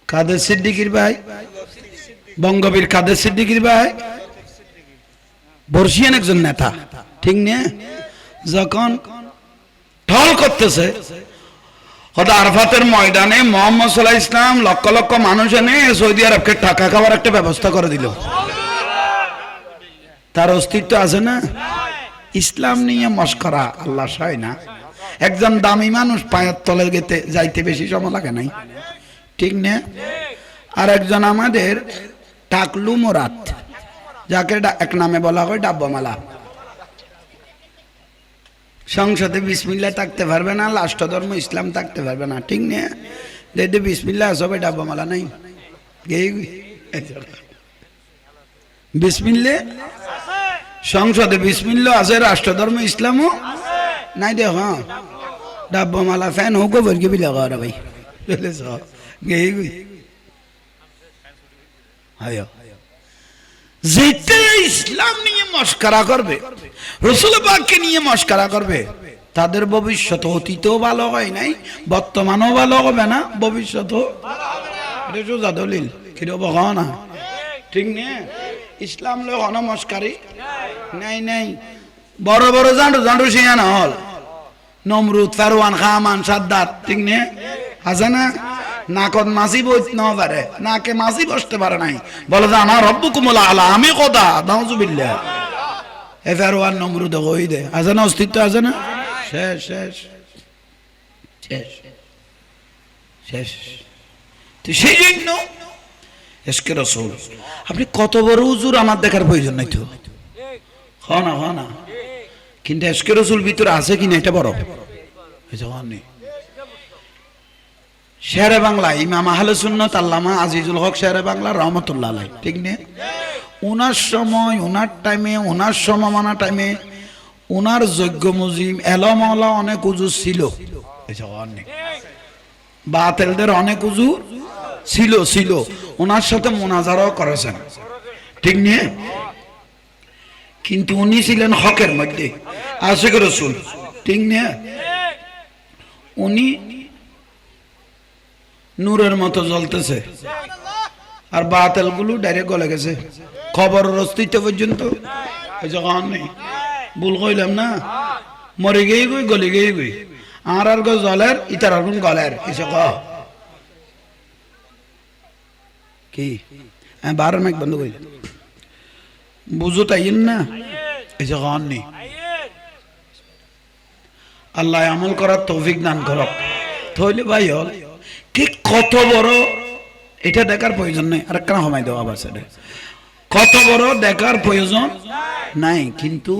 কাদের সিদ্দিকীর ভাই, বঙ্গবীর কাদের সিদ্দিকীর ভাই, বর্ষিয়ান একজন নেতা, ঠিক না? যখন ঢল করতেছে আরাফাতের ময়দানে মোহাম্মদ সাল্লাল্লাহু আলাইহি ইসলাম লক্ষ লক্ষ মানুষ এনে সৌদি আরবকে টাকা খাওয়ার একটা ব্যবস্থা করে দিল। তার অস্তিত্ব আছে না? ইসলাম নিয়ে মস্করা আল্লাহ সয় না। একজন দামি মানুষ পায়ের তলে গেতে যাইতে বেশি সময় লাগে নাই, ঠিক না? আর একজন আমাদের টাকলু মোরাত, যাকে এক নামে বলা হয় ডাব্বামালা, সংসদে বিসমিল্লাহ থাকতে পারবে না, লাস্ট ধর্ম ইসলাম থাকতে পারবে না, ঠিক না? যদি বিসমিল্লাহ সবাই ডাব্বামালা নাই, বিসমিল্লাহ সংসদে বিসমিল্লাহ আছে, রাষ্ট্রধর্ম ইসলামও নাই। দেখ ডাব্বামালা ফ্যান হোক বলকে বিলা করা ভাই, যেটা ইসলাম নিয়ে মস্করা করবে, রাসূল পাককে নিয়ে মস্করা করবে, তাদের ভবিষ্যৎ অতীতও ভালো হয় নাই, বর্তমানও ভালো হবে না, ভবিষ্যৎও এটা সোজা দলিল। কিরকম না, ঠিক না? ইসলাম লোক নমস্কারী নাই নাই, বড় বড় জাঁডু জাঁডু শিয়ানা হল, নমরুদ, ফেরওয়ান, হামান, সাদ্দাত, ঠিক না? আছে না? নাকত মাছি বসতে না পারে, নাকে মাছি বসতে পারে নাই, বলে যে আমার রব্বুকুমুল আলা, আমি কথা নাউজুবিল্লাহ। এ ফেরওয়ান নমরুদ কই দে, আছে না? অস্তিত্ব আছে না? শেষ শেষ শেষ শেষ। তো সেই জন্য এসকে রাসূল, আপনি কত বড় হুজুর আমার দেখার প্রয়োজন নাই তো, হ না, কিন্তু এসকে রাসূল ভিতরে আছে কিনা এটা বড় নেই। শেরে বাংলা ইমাম আহলে সুন্নাত আল্লামা আজিজুল হক শেরে বাংলা রহমাতুল্লাহ আলাইহি, ঠিক না? ওনার সময়, ওনার টাইমে, ওনার সমমানা টাইমে ওনার যোগ্য মুজিম এলমওয়ালা অনেক হুজুর ছিল, বাতিলদের অনেক হুজুর ছিল, ওনার সাথে মুনাজারাও করেছেন, ঠিক না? কিন্তু উনি ছিলেন হকের মধ্যে, আশিক রাসূল, ঠিক না? উনি নূরের মতো জ্বলতেছে, আর বাতিল গুলো ডাইরেক্ট গলে গেছে, খবরের অস্তিত্ব পর্যন্ত নেই। ভুল কইলাম না? মরে গেই গই, গলি গেই গই, আর গো জলের ইতার আর গুণ গলের এসে কি বারো মেঘ বন্ধ কইল, বুঝো তাই না? এসে নেই। আল্লাহ আমল করার তৌফিক দান করক। তাহলে ভাই হল ঠিক কত বড়, এটা দেখার প্রয়োজন নেই। আর কেন সময় দেওয়া আবার সেটা কত বড় দেখার প্রয়োজন নাই, কিন্তু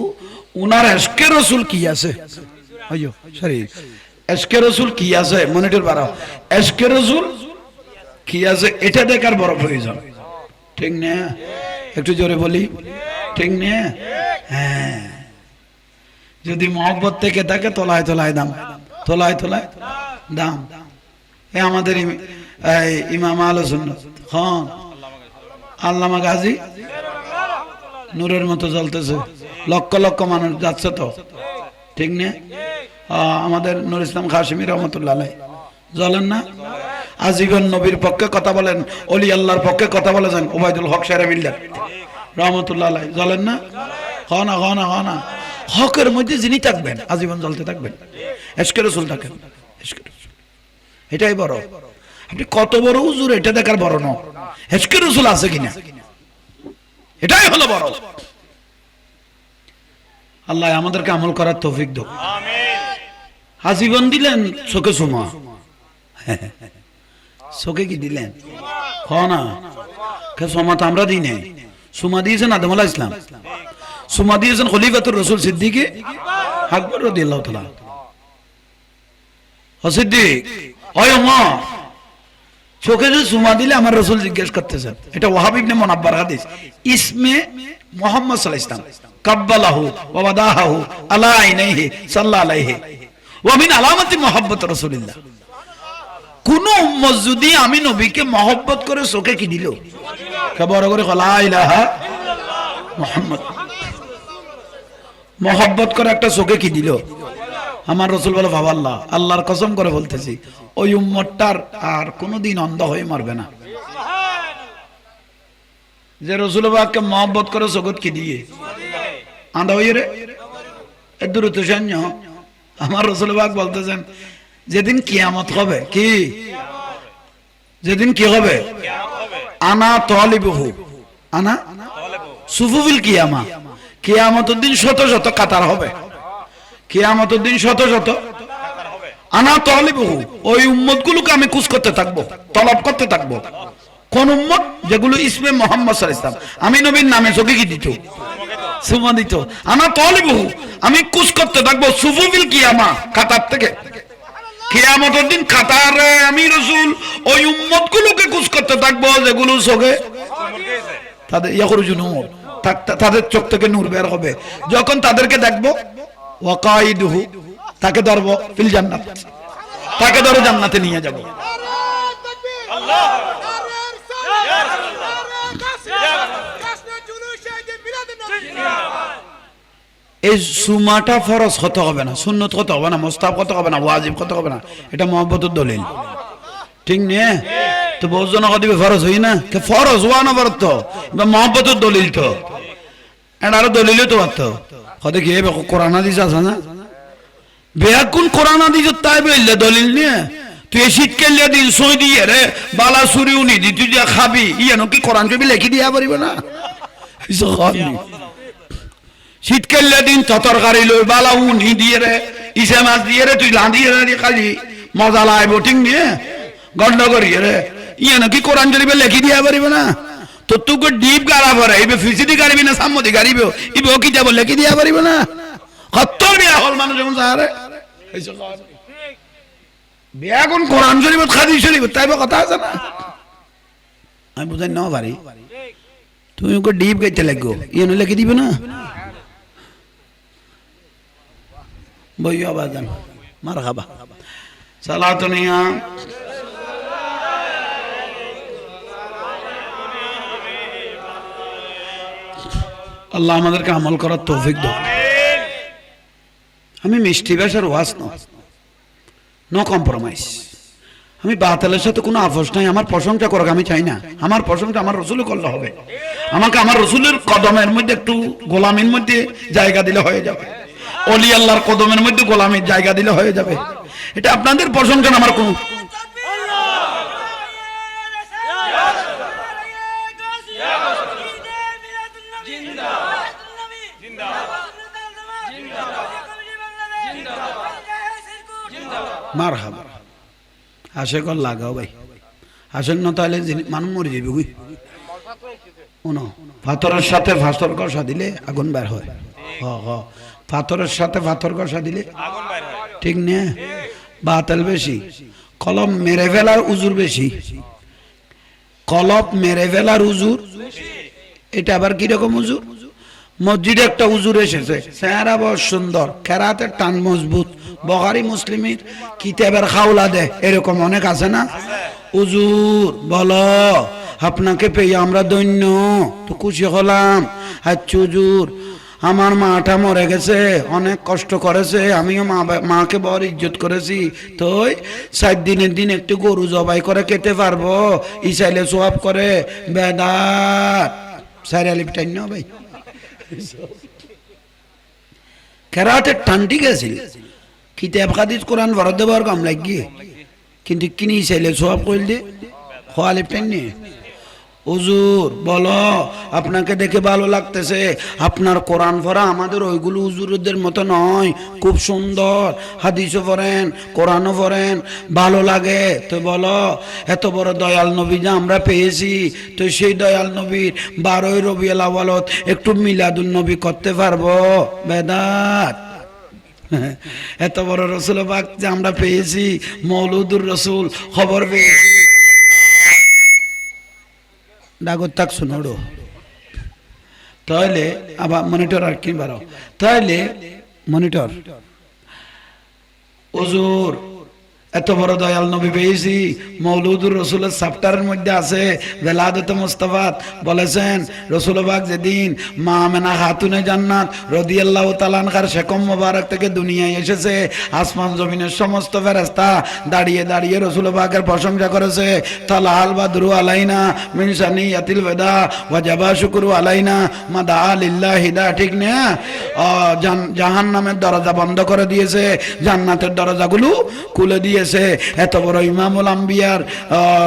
উনার এশকে রাসূল কি আছে, সরি এশকে রাসূল কি আছে, মনিটর বাড়াও, এশকে রাসূল কি আছে এটা দেখার বড় প্রয়োজন, ঠিক না? একটু জোরে বলি, ঠিক না? হ্যাঁ, যদি মহব্বত থেকে থাকে তোলায় তোলায় দাম, তোলায় তোলায় দাম। এ আমাদের ইমাম আহলে সুন্নাত, হ্যাঁ আল্লামা গাজী নূরের মতো জ্বলতেছে, লক্ষ লক্ষ মানুষ যাচ্ছে তো, ঠিক না? আমাদের নুর ইসলাম কাশিমি রহমতুল্লাহ আলাইহি জ্বলেন না? আজীবন নবীর পক্ষে কথা বলেন, ওলি আল্লাহর পক্ষে কথা বলেছেন ওবায়দুল হক সাহেব মিল্লাত রহমতুল্লাহ আলাইহি, জ্বলেন না? হনা হনা হনা হকের মধ্যে যিনি থাকবেন আজীবন জ্বলতে থাকবেন। এশকে রাসূল থাকেন, এশকে রাসূল, এটাই বড়। আপনি কত বড় হুজুর এটা দেখার বড় নয়, এশকে রাসূল আছে কিনা এটাই হলো বড়। আল্লাহ আমাদেরকে আমল করার তৌফিক দাও, আমিন। আজীবন দিলেন চোখে সুমা, চোখে কি দিলেন? না সুমা তো আমরা দিই নাই, সুমা দিয়েছেন আদম আলাইহিস সালাম, সুমা দিয়েছেন খলিফাতুর রাসূল সিদ্দিক আকবর রাদিয়াল্লাহু তাআলা। ও সিদ্দিক, ওই ওমর, চোখে যে সুমা দিলে আমার রাসূল জিজ্ঞেস করতেছেন, এটা ওয়াহাব ইবনে মুনাব্বার হাদিস, ইসমে মুহাম্মদ সাল্লাল্লাহু আলাইহি ওয়াসাল্লাম কাব্বালাহু ওয়া ওয়াদাহু আলা আইনাইহি সাল্লাল্লাহু আলাইহি ওয়া মিন আলামাতি মুহাব্বত রাসূলিল্লাহ। কোন উম্মত যদি আমি নবীকে মহব্বত করে চোখে কি দিল, কে বড় করে লা ইলাহা ইল্লাল্লাহ মুহাম্মদ, মহব্বত করে একটা চোখে কি দিল আমার রাসূল বলে, বাবা আল্লাহ, আল্লাহর কসম করে বলতেছি ওই উম্মতটার আর কোনোদিন অন্ধ হয়ে মরবে না, যে রাসূল পাককে মহব্বত করে জগৎ কি দিয়ে আন্ধা হয়ে রে। এর দূরত্ব সৈন্য আমার রাসূল পাক বলতেছেন, যেদিন কিয়ামত হবে, কি যেদিন কি হবে, আনা তালিবুহু, আনা সুফুফিল কিয়ামা, কিয়ামতের দিন শত শত কাতার হবে, কিয়ামতের দিন শত শত আনা তালিবুহু, ওই উম্মতগুলোকে আমি কুছ করতে থাকবো, তলব করতে থাকবো। কোন উম্মত? যেগুলো ইসমে মুহাম্মদ সাল্লাল্লাহু আলাইহি ওয়াসাল্লাম, আমি নবীর নামে চোখে কি দিত, সুমা দিত। আনা তালিবুহু, আমি কুছ করতে থাকবো, সুফুফিল কিয়ামা, কাতার থেকে। কিয়ামতের দিন কাতারে আমি রাসূল ওই উম্মতগুলোকে কুছ করতে থাকবো যেগুলো চোখে তাদের ইয়াখরুজু নূর, তাদের চোখ থেকে নূর বের হবে। যখন তাদেরকে দেখবো, ওয়াকাইদুহু, তাকে ধরবো ফিল জান্নাত, তাকে ধরে জান্নাতে নিয়ে যাব। এই সুমাটা ফরজ হতে হবে না, সুন্নত হতে হবে না, মুস্তাহাব হতে হবে না, ওয়াজিব হতে হবে না, এটা মহব্বতের দলিল, ঠিক না? তো বহু জন দিবে ফরজ হই না, কে ফরজ হওয়া না পারত বা মহব্বতের দলিল, তো এটা আরো দলিল তো পারত হতে কি কোরআন হাদিস আছে না, বেয়াকুন কোরআন হাদিস তাই বললে দলিল নিয়ে তুই শীতকাল দিন সই দিয়ে রে বালা সুরি উনি দি তুই যা খাবি ইয়ানো কি কোরআন কবি লেখি দিয়া পারিব না? শীতকাল দিন তরকারি লই বালা উনি দিয়ে রে ইসে মাছ দিয়ে রে তুই লাঁধিয়ে রে খালি মজা লাইব, ঠিক নিয়ে গন্ড করিয়ে রে ইয়ানো কি কোরআন কবি লেখি দিয়া পারিব না? তো তোকে ডিপ গাড়া পরে এবে ফিসিডি গাড়িবি না সাম্মতি গাড়িব ইবে কি যাব লেখি দিয়া পারিব না? হত্তর বিয়া হল মানুষ যেমন সাহারে বিয়া কোন কোরআন শরীফ হাদিস শরীফ তাই কথা আছে না, আমি বুঝাই না পারি। তুমি ওকে ডিপ গাইতে লাগো, ইয়ে লেখে দিবে না? বইয়া বাজান মারহাবা সালাতুনিয়া আল্লাহ আমাদেরকে আমল করার তৌফিক দাও। আমি মিষ্টি ভাষার ওয়াজ নো কম্প্রোমাইজ, আমি বাতিলের সাথে কোনো আপোষ নাই। আমার প্রশংসা করক আমি চাই না, আমার প্রশংসা আমার রসুল করলে হবে। আমাকে আমার রসুলের কদমের মধ্যে একটু গোলামির মধ্যে জায়গা দিলে হয়ে যাবে, অলি আল্লাহর কদমের মধ্যে গোলামির জায়গা দিলে হয়ে যাবে। এটা আপনাদের প্রশংসা আমার কোনো মারহাবা হাসে কল লাগাও ভাই, হাসেন না তাহলে মানুষ মরে যাবে। বুঝি শোনো, পাথরের সাথে পাথর কষা দিলে আগুন বের হয়। পাথরের সাথে পাথর কষা দিলে ঠিক না? বাতাল বেশি, কলম মেরে ফেলার উজুর বেশি, কলপ মেরে ফেলার উজুর। এটা আবার কিরকম উজুর? মসজিদে একটা উজুর এসেছে, চেহারা বড় সুন্দর, কেরাতের টান মজবুত, বুখারী মুসলিমের কিতাবের খাওলা দেয়, এরকম অনেক আছে না? হুজুর বলো আপনাকে পেয়ে আমরা ধন্য, তো খুশি হলাম। আচ্ছা হুজুর, আমার মাটা মরে গেছে, অনেক কষ্ট করেছে, আমিও মাকে বড় ইজ্জত করেছি, তো 7 দিনের দিন একটু গরু জবাই করে খেতে পারবো, ইসাইলে সোয়াব করে বেদাত সাইরা লিপটাই না ভাই। কেরাতে টান্টি গেছিল, কিতাব হাদিস কোরআন ভরত দেবার কাম লাগিয়ে, কিন্তু কিনি ইসাইলে সোয়াব করলে হওয়া লিপটাই নিয়ে। হুজুর বলো, আপনাকে দেখে ভালো লাগতেছে, আপনার কোরআন পড়া আমাদের ওইগুলো হুজুরদের মতো নয়, খুব সুন্দর, হাদিসও পড়েন, কোরআনও পড়েন, ভালো লাগে। তো বলো, এত বড় দয়াল নবী যা আমরা পেয়েছি, তো সেই দয়াল নবীর 12ই রবিউল আউয়ালত একটু মিলাদুন নবী করতে পারবো? বেদাত। এত বড় রসুল পাক যে আমরা পেয়েছি, মৌলুদুর রসুল খবর পেয়েছি, ডাগর তাক শুনোড়ো, তাহলে আবার মনিটর আর কি বাড়াও, তাহলে মনিটর হুজুর এত বড় দয়াল নবী পেয়েছি, মৌলুদুর রসুলের চ্যাপ্টারের মধ্যে আছে বেলাদতে মুস্তাফাত বলেছেন, রসুল পাক যেদিন মা আমেনা খাতুনে জান্নাত রাদিয়াল্লাহু তাআলা আনহার শেকম মোবারক থেকে দুনিয়ায় এসেছে, আসমান জমিনের সমস্ত ফেরেশতা দাঁড়িয়ে দাঁড়িয়ে রসুল পাকের প্রশংসা করেছে, তালাল বাদরু আলাইনা মিন সানিয়াতিল ওয়াদা ওয়াজাবা শুকরু আলাইনা মাদা লিল্লাহি দা, ঠিক না? জাহান্নামের দরজা বন্ধ করে দিয়েছে, জান্নাতের দরজাগুলো খুলে দিয়েছে। এত বড় ইমামুল আম্বিয়ার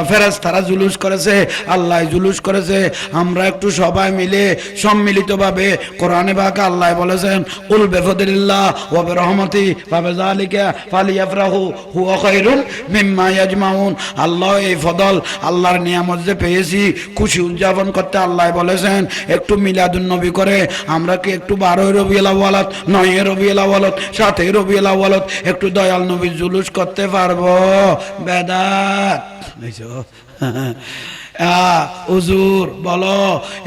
ফেরেশতারা জুলুস করেছে, আল্লাহ জুলুস করেছে। আমরা একটু সবাই মিলে সম্মিলিতভাবে কোরআনে পাক আল্লাহ বলেছেন, কুল বিফদলিল্লাহ ওয়া বিরহমাতি ওয়া বিযালিকা ফালিয়াফরাহু হুয়া খায়রুন মিম্মা ইয়াজমাউন। আল্লাহ এই ফদল, আল্লাহর নিয়ামত যে পেয়েছি, খুশি উদযাপন করতে আল্লাহ বলেছেন একটু মিলাদুন নবী করে। আমরা কি একটু 12ই রবিউল আউয়াল, 9ই রবিউল আউয়াল, 7ই রবিউল আউয়াল একটু দয়াল নবীর জুলুস করতে পারবো? বেদাত। হুজুর বলো,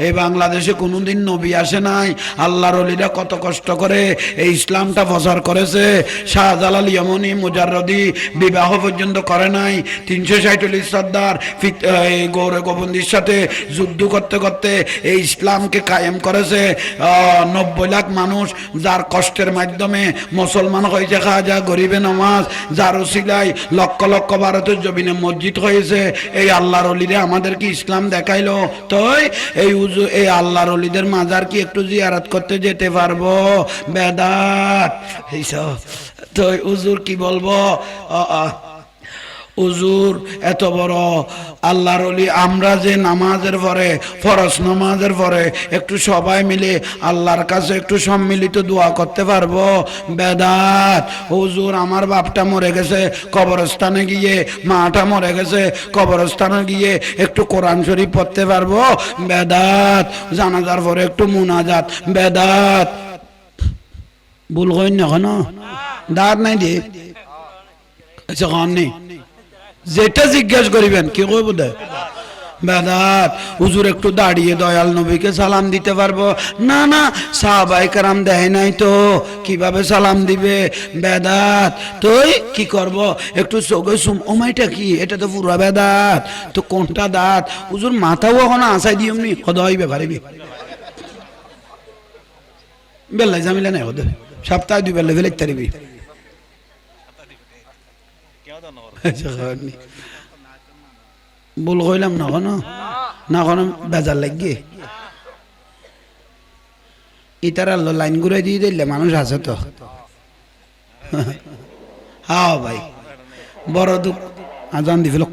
এই বাংলাদেশে কোনোদিন নবী আসে নাই, আল্লাহর ওলিরা কত কষ্ট করে এই ইসলামটা প্রচার করেছে। শাহজালাল ইয়মনি মুজাররদি বিবাহ পর্যন্ত করে নাই, 346 সর্দার গৌরে গোবন্দির সাথে যুদ্ধ করতে করতে এই ইসলামকে কায়েম করেছে। 90 লাখ মানুষ যার কষ্টের মাধ্যমে মুসলমান হয়েছে, খাজা গরিবে নওয়াজ, যার ওসিলায় লক্ষ লক্ষ ভারতের জমিনে মসজিদ হয়েছে। এই আল্লাহর ওলিরা আমাদের ইসলাম দেখাইলো, তো এই আল্লাহর ওলিদের মাজার কি একটু জিয়ারত করতে যেতে পারবো? বেদাত। এইসব তো হুজুর কি বলবো, হুজুর এত বড় আল্লাহর ওলি, আমরা যে নামাজের পরে, ফরজ নামাজের পরে একটু সবাই মিলে আল্লাহর কাছে একটু সম্মিলিত দোয়া করতে পারবো? বেদাত। হুজুর আমার বাপটা মরে গেছে, কবরস্থানে গিয়ে, মাটা মরে গেছে, কবরস্থানে গিয়ে একটু কোরআন শরীফ পড়তে পারবো? বেদাত। জানাজার পরে একটু মুনাজাত? বেদাত। ভুল কইন না কেন? দাঁড় নাই দে, আচ্ছা কন নেই, যেটা জিজ্ঞাসা করিবেন কি কইব দে? বেদাত। হুজুর একটু দাঁড়িয়ে দয়াল নবীকে সালাম দিতে পারবো? না না, সাহাবায়ে কেরাম দেয় নাই তো, কিভাবে সালাম দিবে? বেদাত। তুই কি করব, একটু চোখে সুম, ওমাইটা কি, এটা তো পুরা বেদাত। তো কোনটা দাঁত? হুজুর মাথাও ওখানে আসাই দিও নি, হদইবে পারিবি, বেলাই জামিলা নাই, হদে সপ্তাহে 2 বেলা ফেলে তারিবি। বল কইলাম না কোনো না কোনো বেজার লাগিয়ে ইতার লাইন ঘুরে দিয়ে দিলে মানুষ আছে তো। হ্যাঁ ভাই, বড় দুঃখ। আজান দি ফেল,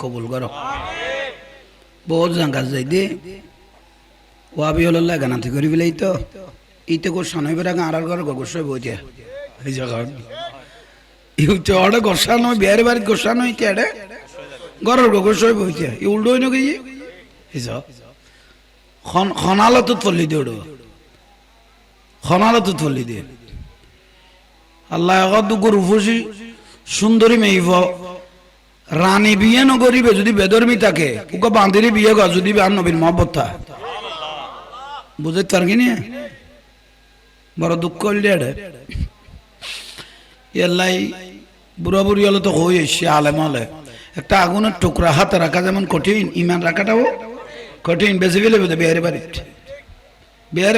কবুল করো। বহুত জাঙ্গা যাই দে ওয়াবি হল গানাতে করি ফেলেই তো ইতে গোসা নই বেড়া আর ঘর গোসাই বইতে এই জায়গা ইউতে গোসা নয়, বিহারে বাড়ির গোসা নয়, ইতে ঘরের গোসাই বইতে ই উল্টো হইন গিয়ে খনালত ফলি দে, খনালত ফলি দে। আল্লাহ গরু ফুসি সুন্দরী মেইব, রানী বিয়ে নগরিবে যদি বেদর্মী থাকে, ওকে বাঁধিরে বিয়ে গা যদি আর নবীর মহব্বত থা, বুঝতে পারবি না? বড় দুঃখ হইলে এলাই বুড়া বুড়ি হলে তো হয়ে এসছে আলেম হলে একটা আগুনের টুকরা হাতে রাখা যেমন কঠিন ইমান রাখাটাও কঠিন বেশি ফেলে বোধে বিহারে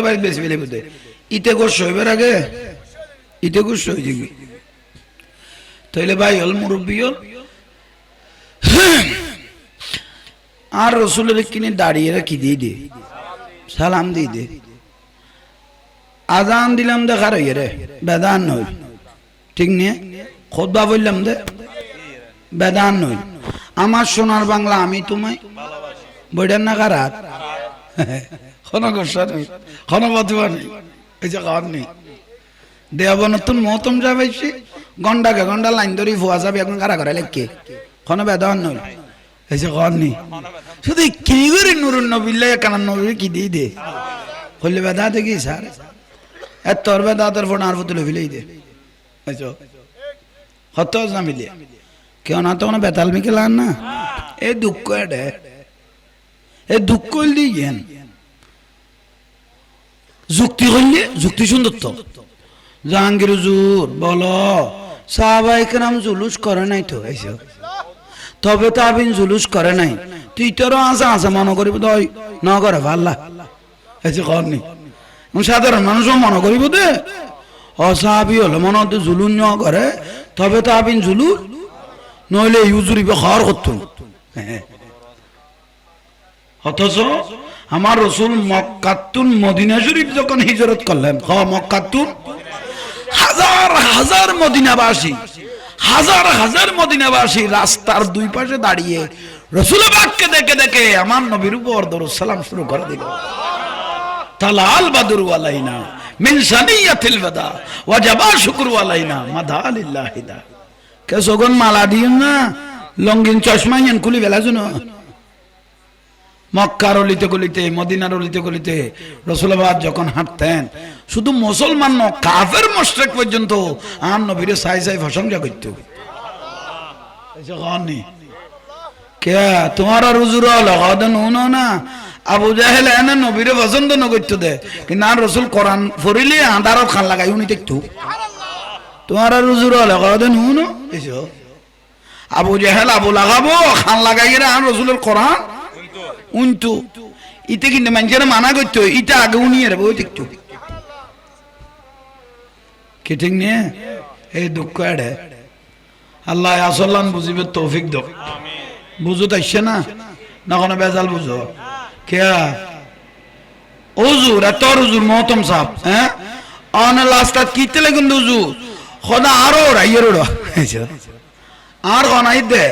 বাড়িতে বেশি ফেলে বোধে ইতে গোস্ব হইবার আগে ইতে গোস্ব হয়ে যাবি তাইলে ভাই হল মুরব্বী হল আর রসুলের কিনে দাঁড়িয়ে কি দিয়ে দে সালাম দিয়ে দে আজান দিলাম দেখার হইয়ে রে বেদান নই ঠিক নিয়ে খোদবা বললাম দে বেদান নই আমার সোনার বাংলা আমি তোমায় বইটার না কারাত কোনো গোসা নেই কোনো বধুয়া নেই এই যে খাওয়ার নেই দেব নতুন মহতম যাবেছি গন্ডাকে গন্ডা লাইন ধরি ভুয়া যাবে এখন কারা করে লেখকে কোনো বেদান নই এই যে খাওয়ার নেই শুধু কি করে নুরুন নবিল্লা কানান নবী কি দিয়ে দে হলে বেদা দেখি স্যার এত তোর বেদা তোর ফোন আর তুলে ফেলেই দে হত না মিলিয়ে কেউ না তো কোনো বেতাল মিকে লান না এই দুঃখ এডে এই দুঃখ দিয়ে যুক্তি করলে যুক্তি সুন্দর তো জাহাঙ্গীর হুজুর বলো সাহাবায়ে কেরাম জুলুস করে নাই তো এইসব তবে তো আবিন জুলুস করে নাই তুই তোরও আছে মনে করিব দই ন করে ভাল্লা এসে করনি সাধারণ মানুষও মনে করিব দে অসাহাবি হলো মনে হতো জুলুন ন করে তবে তো আবিন জুলুস নইলে ইউজুরিবে খাওয়ার করতো অথচ আমার রসুল মক্কাতুন মদিনা শরীফ যখন হিজরত করলেন মক্কাতুন হাজার হাজার মদিনাবাসী হাজার হাজার মদিনাবাসী রাস্তার দুই পাশে দাঁড়িয়ে রসুল পাককে দেখে দেখে আমার নবীর উপর দরুদ সালাম শুরু করে দিল তালাল বাদরু আলাইনা মিন সানিয়াতিল ওয়াদা ওয়াজাবা শুকরু আলাইনা মাদালিল্লাহিদা কে সগন মালা দিন না লঙ্গিন চশমা ইয়ান কুলি বেলা শুনো মক্কার অলিতে গলিতে মদিনার অলিতে গলিতে রাসূলুল্লাহ যখন হাঁটতেন শুধু মুসলমান না কাফের মুশরিক পর্যন্ত আর নবীর সাই সাই প্রশংসা করত জানি কে তোমার আর হুজুর লাগাদন উনো না আবু জাহেল এনে নবীর পছন্দ ন করতে দে কিন্তু আর রাসূল কোরআন পড়িলে আন্ধারত খান লাগাই উনি দেখতো তোমার আর হুজুর লাগাদন উনো এসো আবু জাহেল আবু লাগাবো খান লাগাইরা আর রাসূলের কোরআন উন্তু ইতে কিন্তু মানুষের মানা করতো ইটা আগে উনিয়ে বই দেখতো কি ঠিক নিয়ে এই দুঃখ এড়ে আল্লাহ আসলান বুঝিবে তৌফিক দাও বুঝো তাইছে না না কোনো বেজাল বুঝো কে হুজুর এত হুজুর মহতম সাহেব হ্যাঁ অন লাস্ট কিতে লাগুন হুজুর খোদা আরো রাইয়ের আর গনাই দে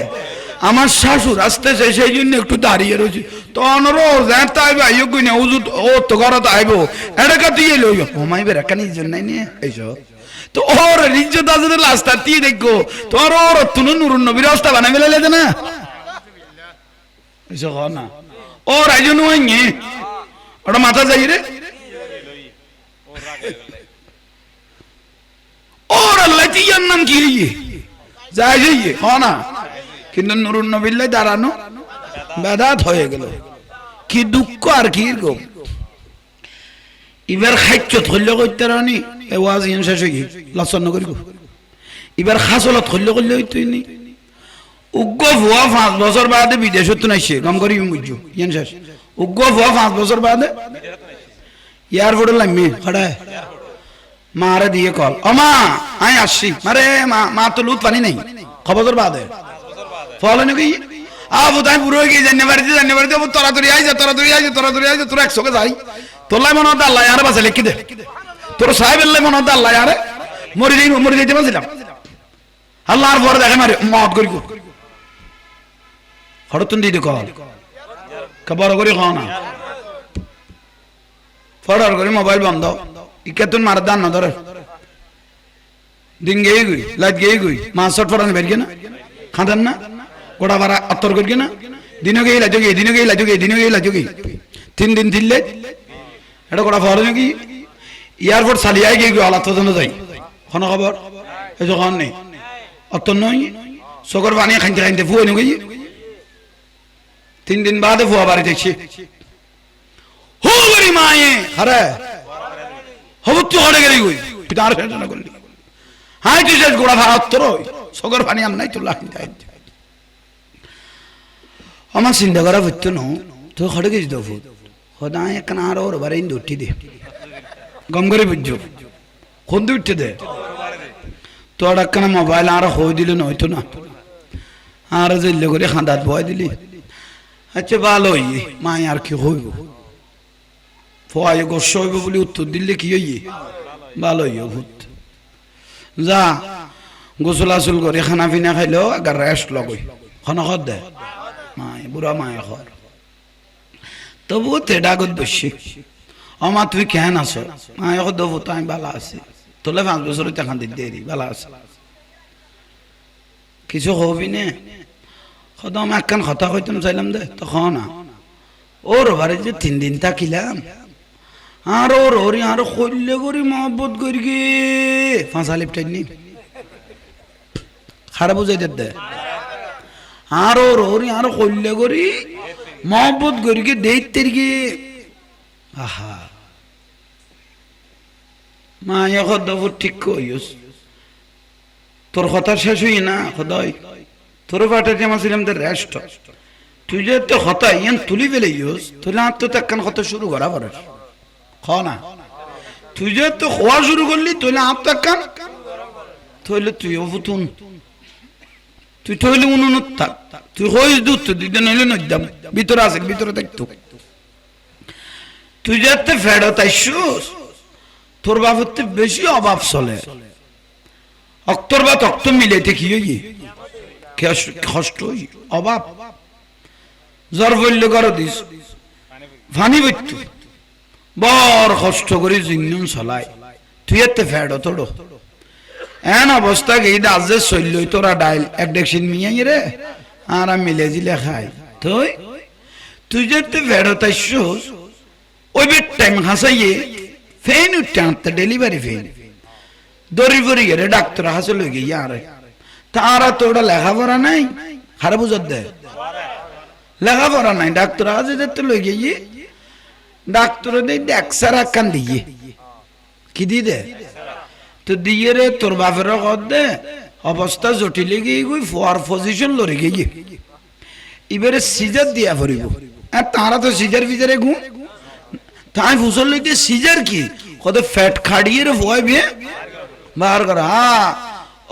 আমার শাশুর আসতেছে সেই জন্য একটু দাঁড়িয়ে রয়েছে তো অনুরোধ তাইবে আইও কই না হুজুর ও তো ঘরে তো আইবো এটাকে তুই লইব ঘুমাইবে রাখানি জন্য নিয়ে এইসব তো ওর ইজ্জত আছে লাস্ট তুই দেখো তোর ওর তুনু নুরুন নবীর অবস্থা বানাই ফেলে না এইসব না ওর আইজন হইনি ওটা মাথা যাই রে ওর আল্লাহ তিয়ার নাম কি যাই যাইয়ে হ না কিন্তু নুরুন নবিল্লাহ দাঁড়ানো বেদাত হয়ে গেল কি দুঃখ আর কি গো এবার খাইচ্ছ ধৈর্য করতে রানি এ ওয়াজ ইন শেষ হয়ে গিয়ে লাচন্ন করি এবার খাসলত ধৈর্য করলে হইতই নি উগ্র ভুয়া 5 বছর বাদে বিদেশত নাইছে গম করি মুজু ইন শেষ উগ্র ভুয়া 5 বছর বাদে এয়ারপোর্টে লামি খড়া মারে দিয়ে কল ওমা আই আসছি মারে মা তো লুত পানি নাই খবর বাদে ফলে নাকি আবু তাই পুরো গিয়ে জানতে তরাতরি আইছে তোর 100 কে যাই তোর লাই মনে হতো আল্লাহ আরে বাসে লিখি দে তোর সাহেবের লাই মনে হতো আল্লাহ আরে মরে যেতে বলছিলাম আল্লাহর পরে দেখে মারে মত করি হঠাৎ দিদি কল বড় করে খাও না ফটার করে মোবাইল বন্ধ ইকেতুন মার দান না ধরে দিন গেই গুই লাইট গেই গুই মাছ শট ফটানো বের না খাঁদেন না গোটা বারা আত্তর করি না দিনও গেই লাজুগি 3 দিন দিলে এটা গোটা ফর নাকি এয়ারপোর্ট চালিয়াই গিয়ে আলাদা জন্য যাই কোনো খবর এই যখন নেই অত নই চোখের পানি খাইতে ফুয়ে নাকি 3 দিন বাদে ফুয়া বাড়ি দেখছি হুগরি মায়ে আরে হবু তুই হড়ে গেলি গই পিতা আর ফেরনা করলি হাই তুই শেষ গোড়া ভাড়া তোর সগর পানি আম নাই তোলা আমার চিন্তা করা হইতো না তো খড়ে গেছি তো ফুট সদায় একখানা আর ওর বারে ইন্দু উঠি দে গম করে বুঝছো কোন উঠতে দে তোর একখানা মোবাইল আর হয়ে দিলে নয়তো না আর জেলে করে খাঁদাত বয় দিলি আচ্ছা ভালো হই মাই আর কি হইব ফয় গোস্ব হইব বলে উত্তর দিলে কি হই ভালো হইব ভূত যা গোসল আসল করে খানা পিনা খাইলো আগার রেস্ট লগই খানা খর দে মায় বুড়া মায় খর তবুও তেডাগত বসছি আমা তুই কেন আছো মায় খর দেবো তো আমি ভালো আছি তোলে 5 বছর টাকা দিতে দেরি ভালো আছে কিছু হবি না খদম একখান কথা কইতাম চাইলাম দে তখন না ওর বাড়ি যে 3 দিন থাকিলাম আর ওর ওরি আর কইলে করি মহব্বত করি গে ফাঁসা লিপটাই নি খারাপ বুঝাই দে আর ওর ওরি আর কইলে করি মহব্বত করি গে দেইতের গে আহা মা এখন দফর ঠিক কইস তোর কথা শেষ হই না খোদাই তোর পাঠাতে আমার ছিলাম তোর রেস্ট তুই যে তো কথা ইয়ান তুলি ফেলে ইউস তুই আর তো একখান কথা শুরু করা পারিস খ না তুই যে তো খোয়া শুরু করলি তুই আর তো একখান তইলে তুইও ফুতুন তুই তইলে উনুনত থাক তুই হইস দুধ দিতে নইলে নইদাম ভিতরে আছে ভিতরে দেখতো তুই যে ফেরত আইসুস তোর বাবুতে বেশি অভাব চলে অক্তর বা তক্ত মিলেতে কি হই কষ্ট হই অভাব জ্বর বলল করো দিস ফানি বইত বড় কষ্ট করে জিনিয়ন চলাই তুই এতে ফেড় তোড়ো এন অবস্থা গেই দাজে চললই তোরা ডাইল এক ডেকশিন মিয়াই রে আর মিলে জিলে খাই তুই যে ফেড় তাইছস ওই বেট টাইম হাসাইয়ে ফেন উঠতে আনতে ডেলিভারি ফেন দড়ি ফরি গেলে ডাক্তার হাসে লই গিয়ে আরে তারা তো ওটা লেখাপড়া নাই খারাপ বুঝত দে লেখাপড়া নাই ডাক্তার হাসে যেতে লই গিয়ে ডাক্তার দেই এক্সার আকান দিয়ে কি দি দে তো দিয়ে রে তোর বাপের কর দে অবস্থা জটিলে গিয়ে গই ফোয়ার পজিশন লড়ে গিয়ে এবারে সিজার দিয়া ফরিব আর তারা তো সিজার ফিজারে ঘুম তাই ফুসল লইতে সিজার কি কত ফ্যাট খাড়িয়ে রে ভয় বিয়ে বার করা হ্যাঁ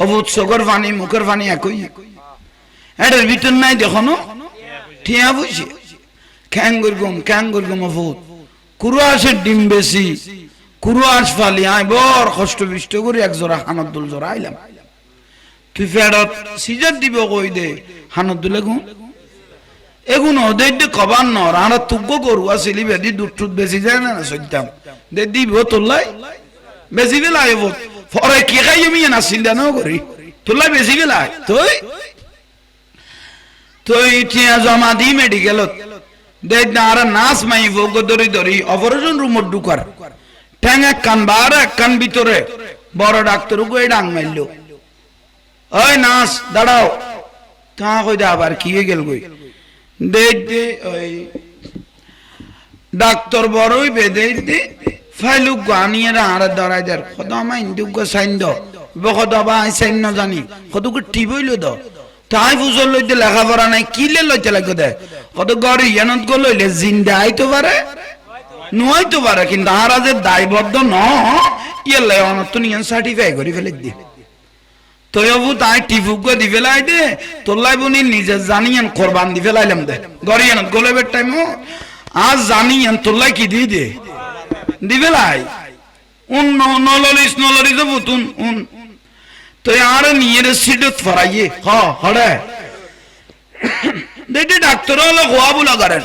অবুত চোখের পানি মুখের পানি একই এটার ভিতর নাই দেখো ঠিয়া বুঝি খ্যাঙ্গুর গুম অবুত কুরুয়াশের ডিম বেশি কুরুয়াশ ফালি আয় বর কষ্ট বিষ্ট করে এক জোড়া হানত দুল জোড়া আইলাম তুই ফেরত সিজার দিব কই দে হানত দুলে গুম এগুন ওদের কবার নর আর তুগ্গ গরু আসিলি বেদি দুধ টুধ বেশি যায় না সইতাম দে দিব তোলাই বেশি বেলা আইব পরে কি খাই আমি না চিন্তা নাও করি তোলাই বেশি বেলা তুই টিয়া জমা দি মেডিকেলত দেখ না আর নাচ মাইব দরি দরি অপারেশন রুমত ঢুকার ঠ্যাং এক কান বার এক কান ভিতরে বড় ডাক্তার কই ডাং মারল ওই নাচ দাঁড়াও তা কই দে আবার কি হয়ে গেল কই দেখ দে ওই ডাক্তার বড়ই বেদে দে ফাইলুক গানিয়ে আর দরাই দের খদা মা ইন্দুক সাইন দ বখদা বা সাইন ন জানি কতক টিবইল দ তাই বুঝল লইতে লেখাপড়া নাই কিলে লইতে লাগবে দে কত গড়ি ইয়ানত গো লইলে জিন্দা আইতো পারে নয়তো পারে কিন্তু আর আজ দায়বদ্ধ ন ইয়েলে অনত নিয়ে সার্টিফাই করে ফেলে দি তয়বু তাই টিফুক দি ফেলাই দে তোলাই বনি নিজে জানিয়েন কোরবান দি ফেলাইলাম দে গড়ি ইয়ানত গোলেবের টাইম আজ জানিয়েন তোলাই কি দি দে দি ফেলাই উন নলরিস বুতুন উন তো আর নিয়ে সিটত ফরাইয়ে হড়ে দেখি ডাক্তার হলো গোয়া বলা করেন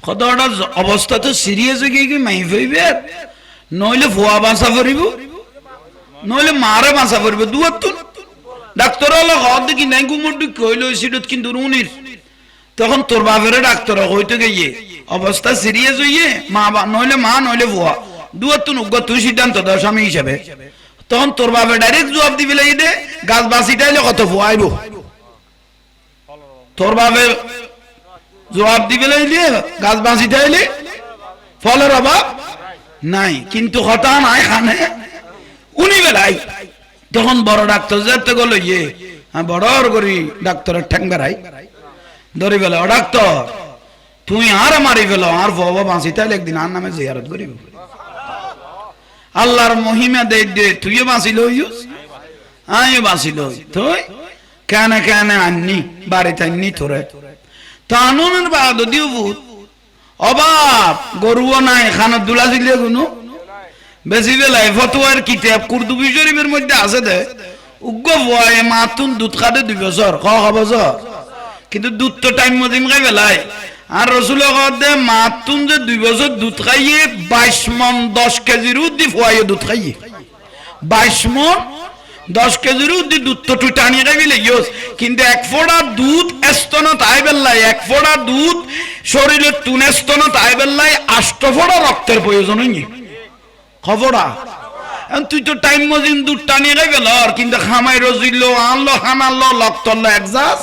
কতটা অবস্থা তো সিরিয়াস হয়ে গিয়ে মাই ফেইবে নইলে ভুয়া বাঁচা পড়িব নইলে মারে বাঁচা পড়িব দুয়াতুন ডাক্তার হলো হদ দেখি নাই গুমর কইল সিটত কিন্তু উনির তখন তোর বাপের ডাক্তার হইতে গিয়ে অবস্থা সিরিয়াস হইয়ে মা নইলে মা নইলে ভুয়া দুয়াতুন উগ্র তুই সিদ্ধান্ত দাও স্বামী হিসেবে তখন তোর বাপে ডাইরেক্ট জবাব দিবি লাগি দে গাছ বাসিটাইলে কত ভুয়াইব তোর বাপে জবাব দিবে লাগি গাছ বাসিটাইলে ফলের অভাব নাই কিন্তু হতা নাই খানে উনি বেলাই তখন বড় ডাক্তার যেতে গেল ইয়ে বড় করি ডাক্তারের ঠ্যাং বেড়াই ধরে গেল ও ডাক্তার তুমি আর মারি গেল আর বাবা বাঁচি তাহলে একদিন আর নামে জিয়ারত করিব আল্লাহর মহিমা দে দে তুইও বাঁচিল আমিও বাঁচিল তুই কেন কেন আননি বাড়িতে আননি তোরে তানুনের বাদ দিও ভূত অভাব গরুও নাই খানত দুলা দিলে কোনো বেশি বেলায় ফতোয়ার কিতাব কুরতুবী শরীফের মধ্যে আছে দে উগ্র ভয় মাতুন দুধ খাটে 2 বছর খ বছর কিন্তু দুধ তো টাইম মজিম খাই বেলায় আর রসুল দে মাতুন যে 2 বছর দুধ খাইয়ে 22 মন 10 কেজির উদ্দি ফুয়াইয়ে দুধ খাইয়ে 22 মন 10 কেজির উদ্দি দুধ তো তুই টানিয়ে খাইলে ইয়স কিন্তু এক ফোঁটা দুধ স্তন তাই বেলায় এক ফোঁটা দুধ শরীরের তুনে স্তন তাই বেলায় 8 ফোঁটা রক্তের প্রয়োজন হয়নি খবরা তুই তো টাইম মজিন দুধ টানিয়ে খাই গেল কিন্তু খামাই রজিল আনলো খানালো লক্তল্লো একজাস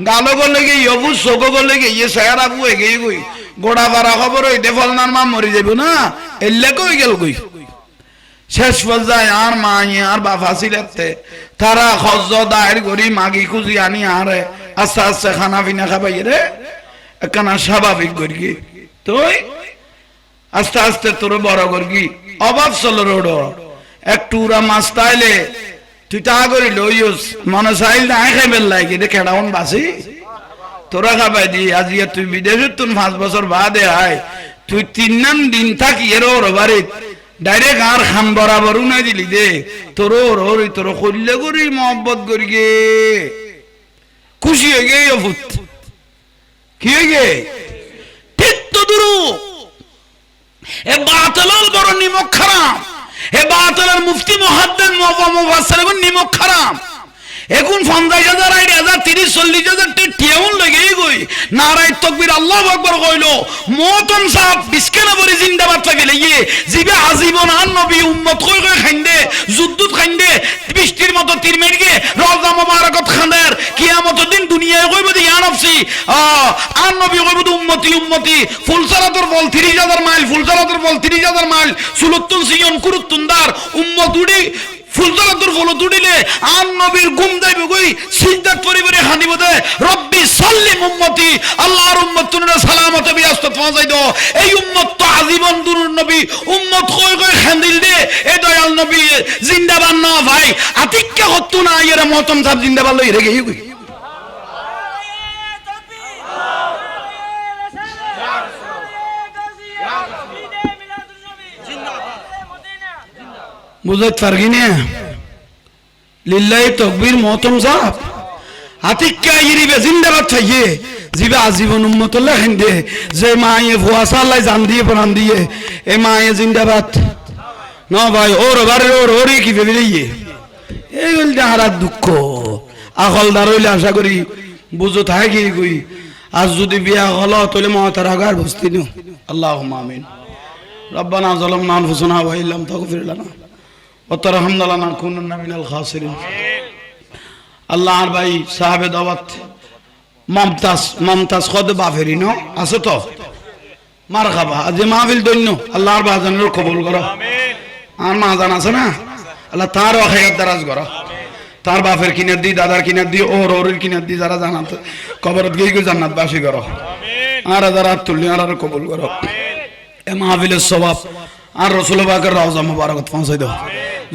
গালো গলে গিয়ে অবু চোখো গলে গিয়ে চেহারা বুয়ে গিয়ে গই গোড়া পাড়া খবর হইতে ফলনার মা মরি যাব না এলে কই গেল গই শেষ পর্যায়ে আর মা আর বাবা ছিলেতে তারা খজ্জ দায়ের করি মাগি খুঁজি আনি আরে আস্তে আস্তে খানা পিনা খাবাই রে একখানা স্বাভাবিক করি তুই আস্তে আস্তে তোর বড় করবি অভাব চলো রোড একটু উড়া মাছ তাইলে তুই তা করি লইস মনে চাইল না খাই বেল্লাই কিন্তু কেডাউন বাসি তোরা খাবাই দি আজি তুই বিদেশে তুই 5 বছর বাদে আয় তুই 3 দিন থাকি এর ওর বাড়িত ডাইরেক্ট আর খান বরাবর উনাই দিলি দে তোর ওর তোর কল্লে করি মহব্বত করি গে খুশি হয়ে গে অভূত কি হয়ে গে ঠিক তো দুরু এ বাতিলের বড় নিমক খারাপ এ বাতিলের মুফতি মুহাদ্দিস মুফাসসির এখন নিমক খারাপ এখন 50,000 60,000 30,000 40,000 টিয়াউন লাগে গই নারায়ে তাকবীর আল্লাহু আকবার কইলো মতন সাহেব বিস্কেনা বরি জিন্দাবাদ লাগিলে ইয়ে জিবে আজীবন আর নবী উম্মত কই কই খাইন্দে যুদ্ধত খাইন্দে বৃষ্টির মতো তীর মেরগে রওজা মুবারাকাত খানের কিয়ামতের দিন দুনিয়ায় কইব দি ইয়া নফসি আর নবী কইব উম্মতি উম্মতি ফুলসারাতের বল 30,000 মাইল ফুলসারাতের বল 30,000 মাইল সুলুতুন সিয়ন কুরুতুনদার উম্মত উড়ি ফুলসারাতের বল তুড়িলে আর নবীর গুম যাইবে কই সিজদাত পরিবারে হানিব দে রব্বি সাল্লিম উম্মতি আল্লাহর উম্মত তুনরা সালামতে বিয়াস্ত পৌঁছাই দাও এই উম্মত তো আজীবন দুরুর নবী উম্মত কই কই খান্দিল দে এ দয়াল নবী জিন্দাবাদ না ভাই আতিক্কা হত্তু না এর মতম সাহেব জিন্দাবাদ লই রে গই বুঝতে পারগি না লিল্লাহি তাকবীর মহতম সাহেব আতিক্কা ইরিবে জিন্দাবাদ চাইয়ে জিবে আজীবন উম্মতুল্লাহ হিন্দে যে মায়ে ফুয়াসা আল্লাহ জান দিয়ে প্রাণ দিয়ে এ মায়ে জিন্দাবাদ না ভাই ওর বারে ওর কি ভেবে দিয়ে এই বলতে হারার দুঃখ আকলদার হইলে আশা করি বুঝো থাকি কই আজ যদি বিয়া হলো তাহলে মহতার আগার বসতি নো আল্লাহুম্মা আমিন রব্বানা যালামনা আনফুসানা ওয়া ইল্লাম তাগফির লানা وترحمنا لنكونن من الخاسرين আল্লাহ আর ভাই সাহাবে দাওয়াত মমতাজ খদ বাফেরি নো আছে তো মারহাবা আজ মাহফিল দন্য আল্লাহর বাজানের কবুল করো আমিন আর মাজান আছে না আল্লাহ তার খায়াত দারাজ করো তার বাফের কিনার দি দাদার কিনার দি ওর কিনার দি যারা জানাত কবরত গিয়ে জান্নাত বাসী করো আমিন আর যারা তুল্লি আর কবুল করো আমিন এ মাহফিলের সওয়াব আর রাসূল পাকের রওজা মুবারকত পৌঁছাই দাও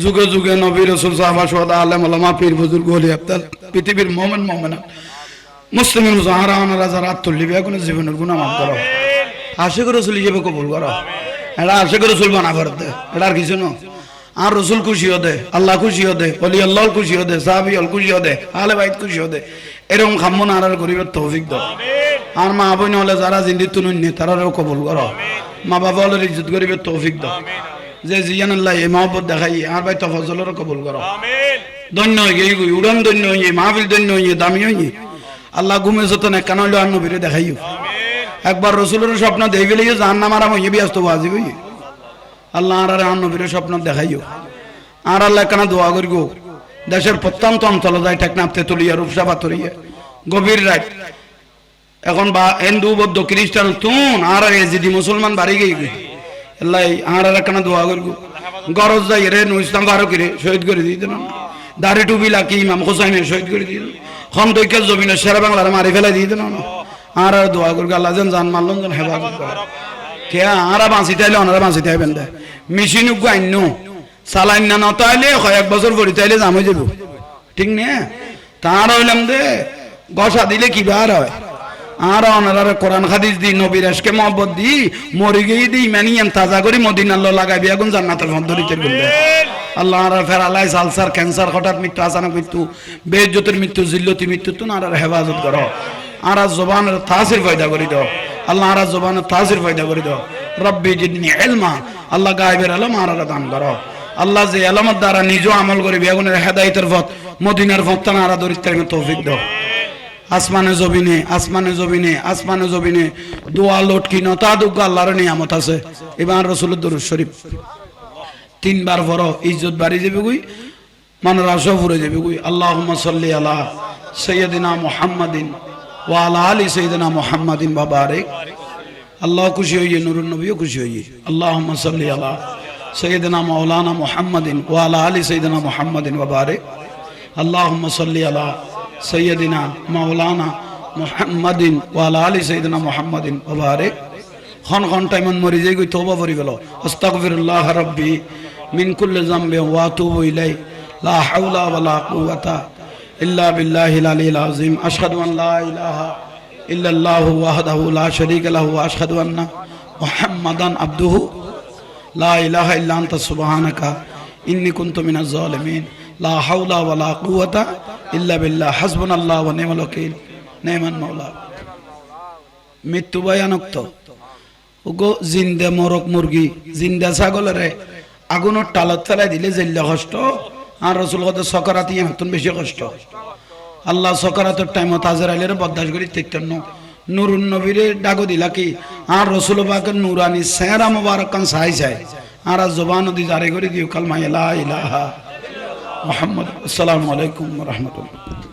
যুগে যুগে নবী রাসূল সাহাবা শুহাদা আলেম ওলামা পীর বুজুর্গ ওলি আব্দাল পৃথিবীর মুমিন মুমিনা মুসলিম মুজাহারানা যারা তুল্লিবে কোন জীবনের গুনাহ মাফ করো আশিক রাসূল হিসেবে কবুল করো এরা আশিক রাসূল বানা করতে এটা আর কিছু না আর রাসূল খুশি হতে আল্লাহ খুশি হতে ওলি আল্লাহ খুশি হতে সাহাবী আল খুশি হতে আলে বাইত খুশি হতে এরকম খামন আর করিবার তৌফিক দাও আমিন আর মা বোন হলে যারা জিন্দি তুনুন তারাও কবুল করো আমিন মা বাবা হলে ইজ্জত করিবার তৌফিক দাও আমিন যে জিয়ান আল্লাহ এই মহব্বত দেখাই আর ভাই তফজলের কবুল করো আমিন ধন্য হই গই উড়ান ধন্য হই মাহফিল ধন্য হই দামি হই আল্লাহ ঘুমে যত না কেন হইলো আর নবীরে দেখাইও আমিন একবার রাসূলের স্বপ্ন দেখলে জাহান্নাম আরাম হই ব্যস্ত বাজি হই আল্লাহ আর নবীর স্বপ্ন দেখাইও আর আল্লাহ কেন দোয়া করিগো দেশের প্রত্যন্ত অঞ্চলে যায় টেকনাফতে তুলিয়া রূপসা পাথরিয়া গভীর রাত এখন বা হিন্দু বৌদ্ধ খ্রিস্টান তুন আর যদি মুসলমান বাড়ি গই আল্লাহ আর কেন দোয়া করিগো গরজ যাই রে নু ইসলাম বারো করে শহীদ করে দিতে না দাড়ি টুপি লাকি ইমাম হোসাইনের শহীদ করে দিল খন দৈকে জমিনের সেরা বাংলার মারি ফেলাই দিয়ে দিল না আর দোয়া করি আল্লাহ যেন জান মারলন যেন হেফাজত করে কে আরা বাঁচিতে আইলে ওনারা বাঁচিতে আইবেন দে মেশিন গাইন চালাইন না নতাইলে কয়েক বছর পরে তাইলে জাম হয়ে যাব ঠিক না তার হইলাম দে গসা দিলে কি বার হয় আর ওনারা কোরআন হাদিস দি নবীর আশকে মহব্বত দি মরি গিয়ে দি ইমানিয়ান তাজা করি মদিনার লো লাগাইবি এখন জান্নাতের ফন্দরিতের বলবে আল্লাহ আর ফেরালাই আলসার ক্যান্সার হঠাৎ মৃত্যু আচানক মৃত্যু বেজ্জতের মৃত্যু জিল্লতি মৃত্যু তো আর হেফাজত করো আর জবানের তাসির পয়দা করে দাও আল্লাহ আর জবানের তাসির পয়দা করে দাও রব্বি জিদনি ইলমা আল্লাহ গায়বের ইলম আর দান করো আল্লাহ যে ইলমের দ্বারা নিজে আমল করবি এগুনের হেদায়েতের পথ মদিনার পথ না আর দরিদ্রের তৌফিক দাও আসমানে জমিনে আসমানে জমিনে আসমানে জমিনে দোয়া লটকি নতা দুঃখ আল্লাহর নিয়ামত আছে এবার রাসূলুর দরুদ শরীফ তিনবার পড়ো ইজ্জত বাড়ি যাবে কই মানের আশা ফুরে যাবে কই আল্লাহুম্মা সাল্লি আলা সাইয়্যিদিনা মুহাম্মাদিন ওয়া আলা আলি সাইয়্যিদিনা মুহাম্মাদিন ওয়া বারিক আল্লাহ খুশি হইয়ে নূরুন নবীও খুশি হইয়ে আল্লাহুম্মা সাল্লি আলা সাইয়্যিদিনা মাওলানা মুহাম্মাদিন ওয়া আলা আলি সাইয়্যিদিনা মুহাম্মাদিন ওয়া বারিক আল্লাহুম্মা সাল্লি আলা সৈয়দিনা মাওলানা মুহাম্মাদিন ওয়া আলা আলি সাইয়্যিদিনা মুহাম্মাদিন ওয়া বারিক খন খন টাইমন মরি যাই গই তওবা করি গেল আস্তাগফিরুল্লাহ রাব্বি মিন কুল্লি যামবি ওয়া আতুবু ইলাই লা হাওলা ওয়া লা কুওয়াতা ইল্লা বিল্লাহিল আলিয়্যিল আযীম আশহাদু আন লা ইলাহা ইল্লাল্লাহু ওয়াহদাহু লা শারীকা লাহু ওয়া আশহাদু আন্না মুহাম্মাদান আবদুহু লা ইলাহা ইল্লা আনতা সুবহানাকা ইন্নী কুনতু মিনাজ জালিমিন লা হাওলা ওয়া লা কুওয়াতা ইল্লা বিল্লাহ হাসবুনাল্লাহু ওয়া নি'মাল ওয়াকিল নি'মান মাওলা মৃত্যু ভয়ানক তো ওগো জিন্দা মরক মুরগি জিন্দা ছাগলরে আগুনের টালত ফেলাই দিলে জেল্লা কষ্ট আর রাসূল কত সকারাতি এমন বেশি কষ্ট আল্লাহ সকারাতের টাইম তাজরাইলের বরদাশ করি তেতেন নূরুন নবীরে ডাগো দিলা কি আর রাসূল পাকের নূরানি চেহারা মোবারক কান চাই চাই আর জবান দি জারি করে দিও কালমা লা ইলাহা মুহাম্মদ আসসালামু আলাইকুম ওয়া রাহমাতুল্লাহ।